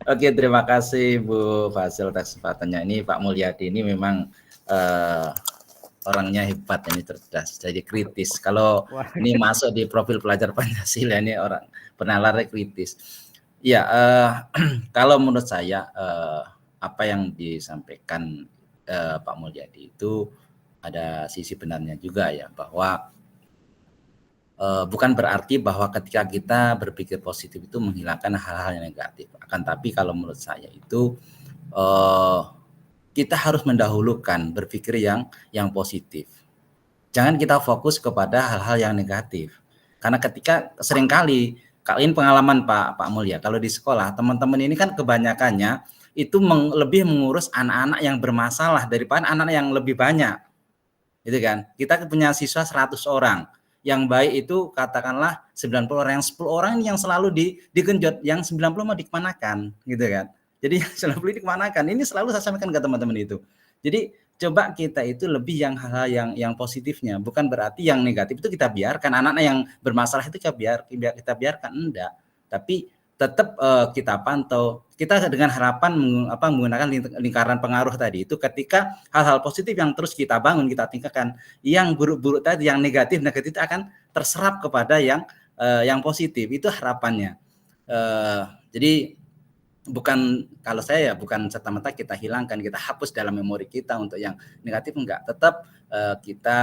Oke, terima kasih Bu Fasil atas kesempatannya. Ini Pak Mulyadi ini memang orangnya hebat, ini cerdas, jadi kritis. Kalau ini masuk di profil pelajar Pancasila, ini orang penalarnya kritis. Ya, kalau menurut saya apa yang disampaikan Pak Mulyadi itu ada sisi benarnya juga ya, bahwa bukan berarti bahwa ketika kita berpikir positif itu menghilangkan hal-hal yang negatif. Akan tapi kalau menurut saya itu kita harus mendahulukan berpikir yang positif. Jangan kita fokus kepada hal-hal yang negatif. Karena ketika seringkali, kalau ini pengalaman Pak Mulya, kalau di sekolah teman-teman ini kan kebanyakannya itu lebih mengurus anak-anak yang bermasalah daripada anak-anak yang lebih banyak. Gitu kan? Kita punya siswa 100 orang. Yang baik itu katakanlah 90 orang, yang 10 orang yang selalu digenjot, yang 90 mau dikemanakan, gitu kan? Jadi yang 90 dikemanakan, ini selalu saya sampaikan ke teman-teman itu. Jadi coba kita itu lebih hal-hal yang positifnya, bukan berarti yang negatif itu kita biarkan, anak-anak yang bermasalah itu kita biarkan, enggak. Tapi tetap kita pantau, kita dengan harapan menggunakan lingkaran pengaruh tadi itu, ketika hal-hal positif yang terus kita bangun, kita tingkatkan, yang buruk-buruk tadi, yang negatif itu akan terserap kepada yang positif, itu harapannya. Jadi bukan, kalau saya ya bukan serta-merta kita hilangkan, kita hapus dalam memori kita untuk yang negatif, enggak. Tetap kita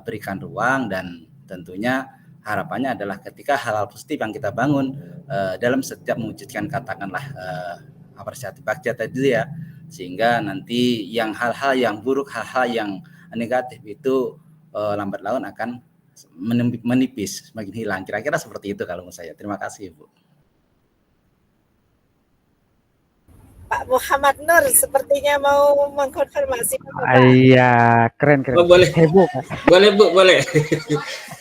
berikan ruang, dan tentunya harapannya adalah ketika hal-hal positif yang kita bangun dalam setiap mewujudkan katakanlah apresiatif bagja tadi ya, sehingga nanti yang hal-hal yang buruk, hal-hal yang negatif itu lambat laun akan menipis, semakin hilang. Kira-kira seperti itu kalau menurut saya. Terima kasih Bu. Pak Muhammad Nur sepertinya mau mengkonfirmasi. Iya, keren. Oh, boleh. Heboh, boleh Bu, boleh.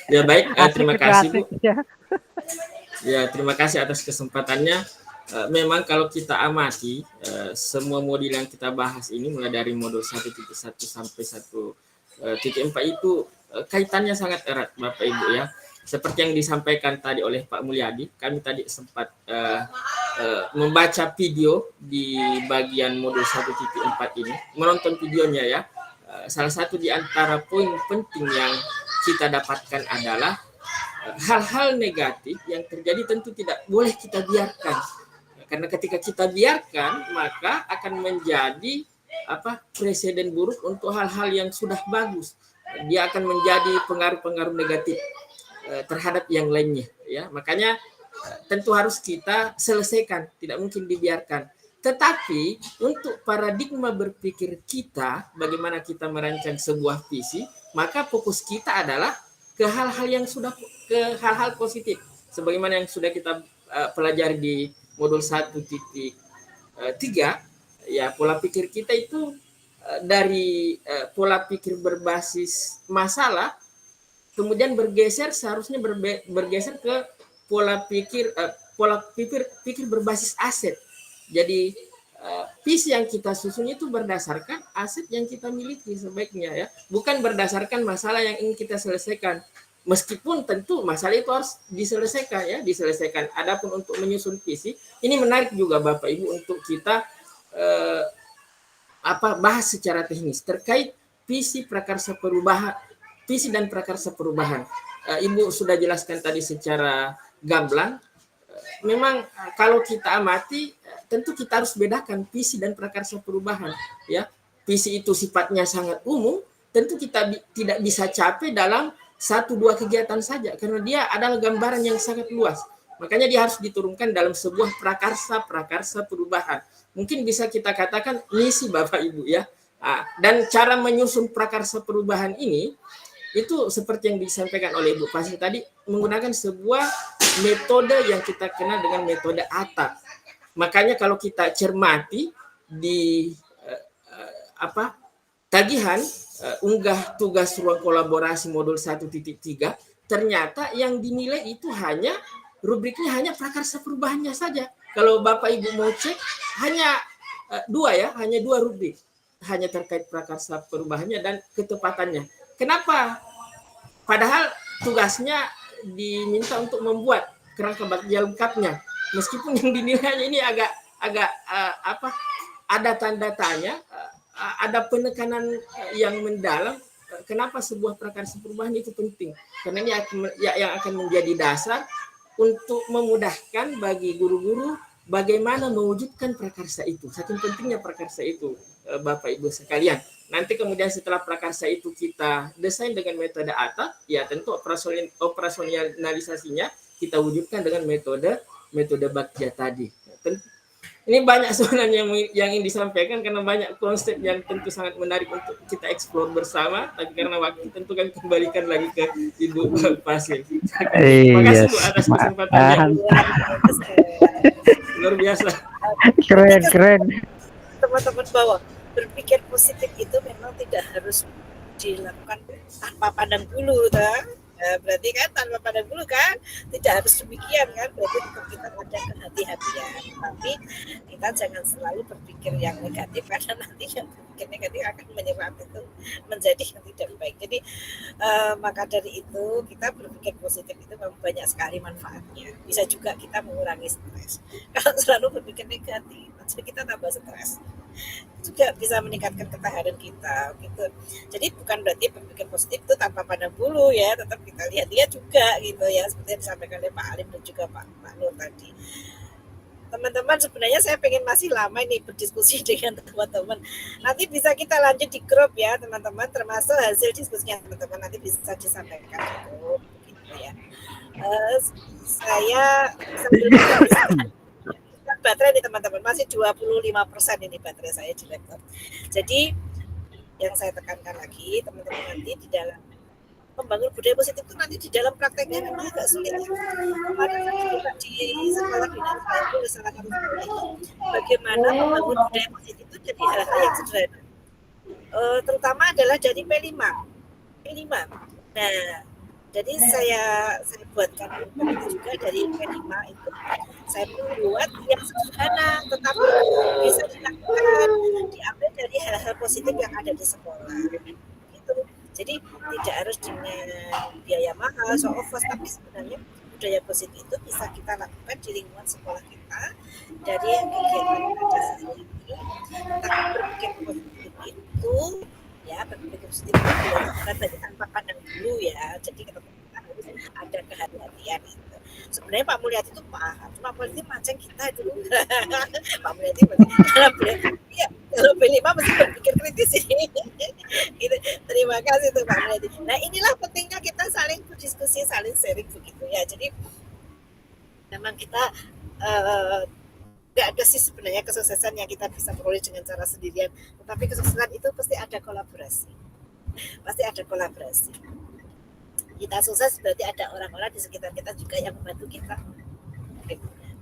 Ya baik, terima kasih Bu. Ya, terima kasih atas kesempatannya. Memang kalau kita amati semua modul yang kita bahas ini, mulai dari modul 1.1 sampai 1.4 itu kaitannya sangat erat Bapak Ibu ya. seperti yang disampaikan tadi oleh Pak Mulyadi, kami tadi sempat membaca video di bagian modul 1.4 ini, menonton videonya ya. Salah satu di antara poin penting yang kita dapatkan adalah hal-hal negatif yang terjadi tentu tidak boleh kita biarkan. Karena ketika kita biarkan, maka akan menjadi presiden buruk untuk hal-hal yang sudah bagus. Dia akan menjadi pengaruh-pengaruh negatif terhadap yang lainnya. Ya, makanya tentu harus kita selesaikan, tidak mungkin dibiarkan. Tetapi untuk paradigma berpikir kita, bagaimana kita merancang sebuah visi, maka fokus kita adalah ke hal-hal yang sudah, ke hal-hal positif. Sebagaimana yang sudah kita pelajari di modul 1.3, ya pola pikir kita itu dari pola pikir berbasis masalah, kemudian bergeser, seharusnya bergeser ke pola pikir berbasis aset. Jadi visi yang kita susun itu berdasarkan aset yang kita miliki sebaiknya ya, bukan berdasarkan masalah yang ingin kita selesaikan. Meskipun tentu masalah itu harus diselesaikan ya, diselesaikan. Adapun untuk menyusun visi, ini menarik juga Bapak Ibu untuk kita bahas secara teknis terkait visi prakarsa perubahan, visi dan prakarsa perubahan. Ibu sudah jelaskan tadi secara gamblang. Memang kalau kita amati, tentu kita harus bedakan visi dan prakarsa perubahan. Ya, visi itu sifatnya sangat umum, tentu kita tidak bisa capai dalam 1-2 kegiatan saja, karena dia adalah gambaran yang sangat luas. Makanya dia harus diturunkan dalam sebuah prakarsa perubahan. Mungkin bisa kita katakan misi Bapak Ibu ya. Dan cara menyusun prakarsa perubahan ini, itu seperti yang disampaikan oleh Ibu Fasil tadi, menggunakan sebuah metode yang kita kenal dengan metode ATA. Makanya kalau kita cermati di tagihan unggah tugas ruang kolaborasi modul 1.3, ternyata yang dinilai itu hanya rubriknya, hanya prakarsa perubahannya saja. Kalau Bapak Ibu mau cek, hanya hanya dua rubrik, hanya terkait prakarsa perubahannya dan ketepatannya. Kenapa? Padahal tugasnya diminta untuk membuat kerangka bagja lengkapnya. Meskipun yang dinilainya ini agak ada tanda tanya, ada penekanan yang mendalam. Kenapa sebuah prakarsa perubahan itu penting? Karena ini yang akan menjadi dasar untuk memudahkan bagi guru-guru bagaimana mewujudkan prakarsa itu. Saking pentingnya prakarsa itu, Bapak Ibu sekalian. Nanti kemudian setelah prakarsa itu kita desain dengan metode ATA, ya tentu operasionalisasinya kita wujudkan dengan metode Bagja tadi. Ini banyak sebenarnya yang ingin disampaikan, karena banyak konsep yang tentu sangat menarik untuk kita eksplor bersama, tapi karena waktu tentu kami kembalikan lagi ke Ibu Fasil. Terima kasih Bu atas kesempatannya. Luar biasa. Keren. Teman-teman bahwa berpikir positif itu memang tidak harus dilakukan tanpa pandang bulu, berarti kan tanpa pandang bulu kan, tidak harus demikian kan, berarti kita ada kehati-hatian, tapi kita jangan selalu berpikir yang negatif, karena nanti yang berpikir negatif akan menyebabkan itu menjadi yang tidak baik. Jadi maka dari itu kita berpikir positif itu banyak sekali manfaatnya. Bisa juga kita mengurangi stres. Kalau selalu berpikir negatif, jadi kita tambah stres. Juga bisa meningkatkan ketahanan kita gitu. Jadi bukan berarti berpikir positif itu tanpa pandang bulu ya, tetap kita lihat juga gitu ya, seperti yang disampaikan oleh Pak Alim dan juga Pak Nur tadi. Teman-teman, sebenarnya saya pengen masih lama ini berdiskusi dengan teman-teman. Nanti bisa kita lanjut di grup ya teman-teman, termasuk hasil diskusinya teman-teman nanti bisa disampaikan di grup gitu ya. Saya sebelumnya baterai nih teman-teman, masih 25% ini baterai saya di laptop. Jadi yang saya tekankan lagi teman-teman, nanti di dalam membangun budaya positif itu nanti di dalam prakteknya memang agak sulit. Kemarin saya juga di sekolah bina saya itu salah satu bagaimana membangun budaya positif itu jadi hal-hal yang sederhana. Terutama adalah dari P5. Nah, jadi saya buatkan juga dari P5 itu. Saya membuat yang sederhana, tetapi bisa dilakukan, diambil dari hal-hal positif yang ada di sekolah. Gitu. Jadi tidak harus dengan biaya mahal, show of force, tapi sebenarnya budaya positif itu bisa kita lakukan di lingkungan sekolah kita dari kegiatan yang ada sehari-hari. Tapi berpikir positif itu ya, berpikir positif itu bukan berarti tanpa pandang dulu ya. Jadi kita harus ada kehati-hatian itu. Sebenarnya Pak Mulyadi itu paham, cuma Pak Mulyadi mancing kita dulu. Pak Mulyadi kalau B5 mesti berpikir kritis ini. Gitu. Terima kasih tuh Pak Mulyadi. Nah inilah pentingnya kita saling berdiskusi, saling sharing begitu ya. Jadi memang kita nggak ada sih sebenarnya kesuksesan yang kita bisa peroleh dengan cara sendirian, tetapi kesuksesan itu pasti ada kolaborasi, pasti ada kolaborasi. Kita sukses berarti ada orang-orang di sekitar kita juga yang membantu kita.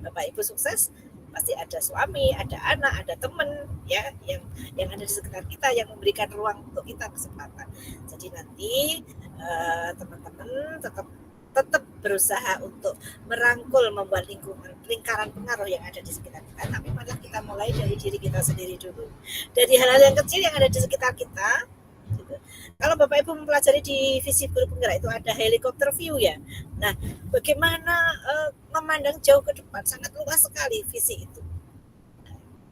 Bapak Ibu sukses pasti ada suami, ada anak, ada teman ya yang ada di sekitar kita yang memberikan ruang untuk kita kesempatan. Jadi nanti teman-teman tetap berusaha untuk merangkul, membuat lingkaran pengaruh yang ada di sekitar kita. Tapi malah kita mulai dari diri kita sendiri dulu, dari hal-hal yang kecil yang ada di sekitar kita. Gitu. Kalau Bapak Ibu mempelajari di visi guru penggerak itu ada helikopter view ya. Nah, bagaimana memandang jauh ke depan, sangat luas sekali visi itu.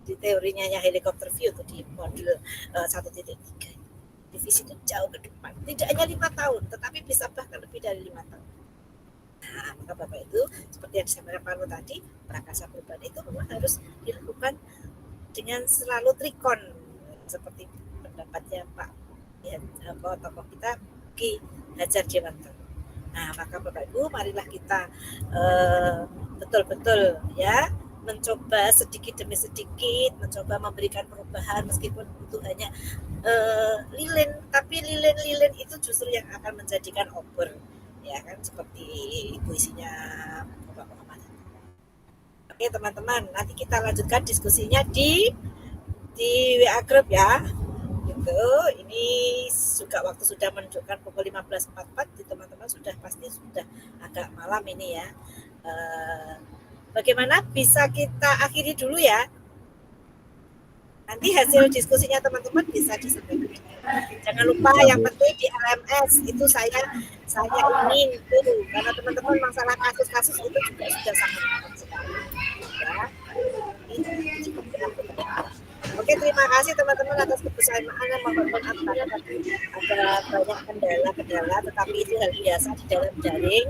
Di teorinya yang helikopter view itu di modul 1.3. Di visi itu jauh ke depan, tidak hanya 5 tahun, tetapi bisa bahkan lebih dari 5 tahun. Nah, maka Bapak itu seperti yang disampaikan Pak Nur tadi, prakarsa perubahan itu memang harus dilakukan dengan selalu trikon seperti pendapatnya Pak tokoh kita Ki Hajar Dewantara. Nah, maka Bapak Ibu marilah kita betul-betul ya mencoba sedikit demi sedikit, mencoba memberikan perubahan meskipun itu hanya lilin, tapi lilin-lilin itu justru yang akan menjadikan obor ya kan, seperti puisinya Bapak Muhammad. Oke teman-teman, nanti kita lanjutkan diskusinya di WA Group ya. Gitu. Ini juga waktu sudah menunjukkan pukul 15.44, teman-teman pasti sudah agak malam ini ya. Bagaimana bisa kita akhiri dulu ya? Nanti hasil diskusinya teman-teman bisa disampaikan. Jangan lupa yang penting di LMS itu saya ingin itu karena teman-teman masalah kasus-kasus itu juga sudah sangat penting sekali. Ya. Oke, terima kasih teman-teman atas kebersamaan yang mohon maaf ada banyak kendala, tetapi itu hal biasa di dalam daring.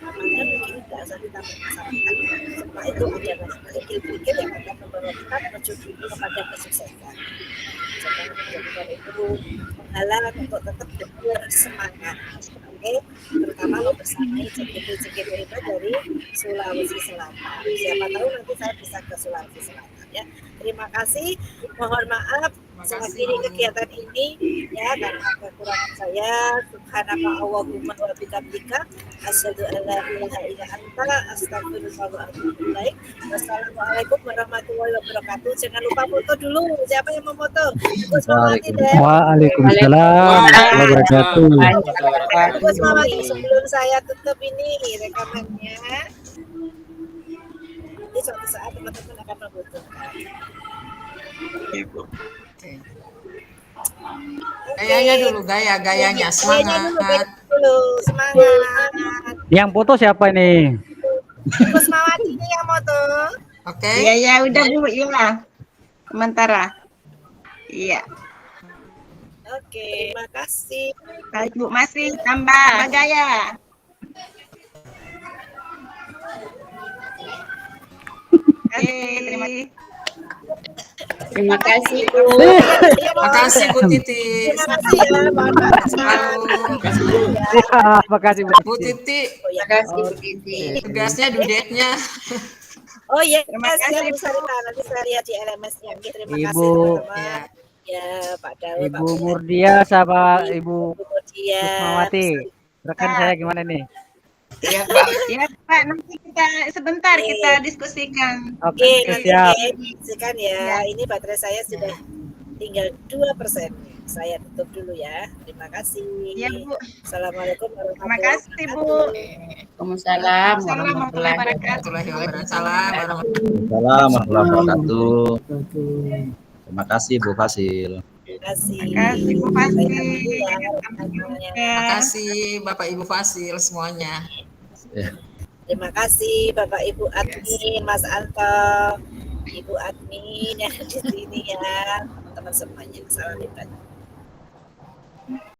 Mungkin tidak usah kita permasalahkan. Semua itu adalah kerikil-kerikil yang akan membawa kita menuju kepada kesuksesan. Jangan menjadikan itu penghalang untuk tetap bersemangat. Oke, terutama lo bersama cekit-cekit itu dari Sulawesi Selatan. Siapa tahu nanti saya bisa ke Sulawesi Selatan ya. Terima kasih. Mohon maaf mengakhiri kegiatan ini ya karena kekurangan saya. Subhanaka Allahumma wa bihamdika asyhadu an la ilaha illa anta astaghfiruka wa atubu ilaik. Wassalamualaikum warahmatullahi wabarakatuh. Jangan lupa foto dulu. Siapa yang mau foto? Waalaikumsalam warahmatullahi wabarakatuh. Sebelum saya tutup ini rekamannya, nanti suatu saat teman-teman akan membutuhkan. Ibu. Gayanya dulu, gayanya semangat. Semangat. Yang foto siapa ini? Kusmawati ini yang foto. Oke. Ya udah Bu, iya. Sementara. Iya. Oke, terima kasih. Baik Bu, masih tambah gaya. Terima kasih Bu. Terima kasih Bu Titi. Terima kasih ya, Terima kasih Bu Titi. Terima kasih Bu Titi. Tugasnya dudetnya. Oh iya, Terima kasih, nanti saya lihat di LMS-nya. Terima kasih Ibu. teman-teman. Ya, Pak Daud, Ibu Murdia sama Ibu Kusmawati. Kusmawati. Rekan saya gimana nih? Ya Pak. Ya Pak, nanti kita sebentar kita diskusikan. Oke, nanti siap. diskusikan ya. Ini baterai saya sudah tinggal 2%. Saya tutup dulu ya. Terima kasih. Ya Bu. Assalamualaikum Terima warahmatullahi kasih Bu. Waalaikumsalam warahmatullahi Waalaikumsalam warahmatullahi Waalaikumsalam warahmatullahi wabarakatuh. Terima kasih Bu Fasil. kasih. Terima kasih Bu Saya Fasil. dulu ya, Sampai semuanya. jumpa. Terima kasih Bapak Ibu Fasil semuanya. Terima kasih Bapak Ibu admin, Mas Anto, Ibu admin yang di sini ya, teman-teman semuanya. Salam hebat.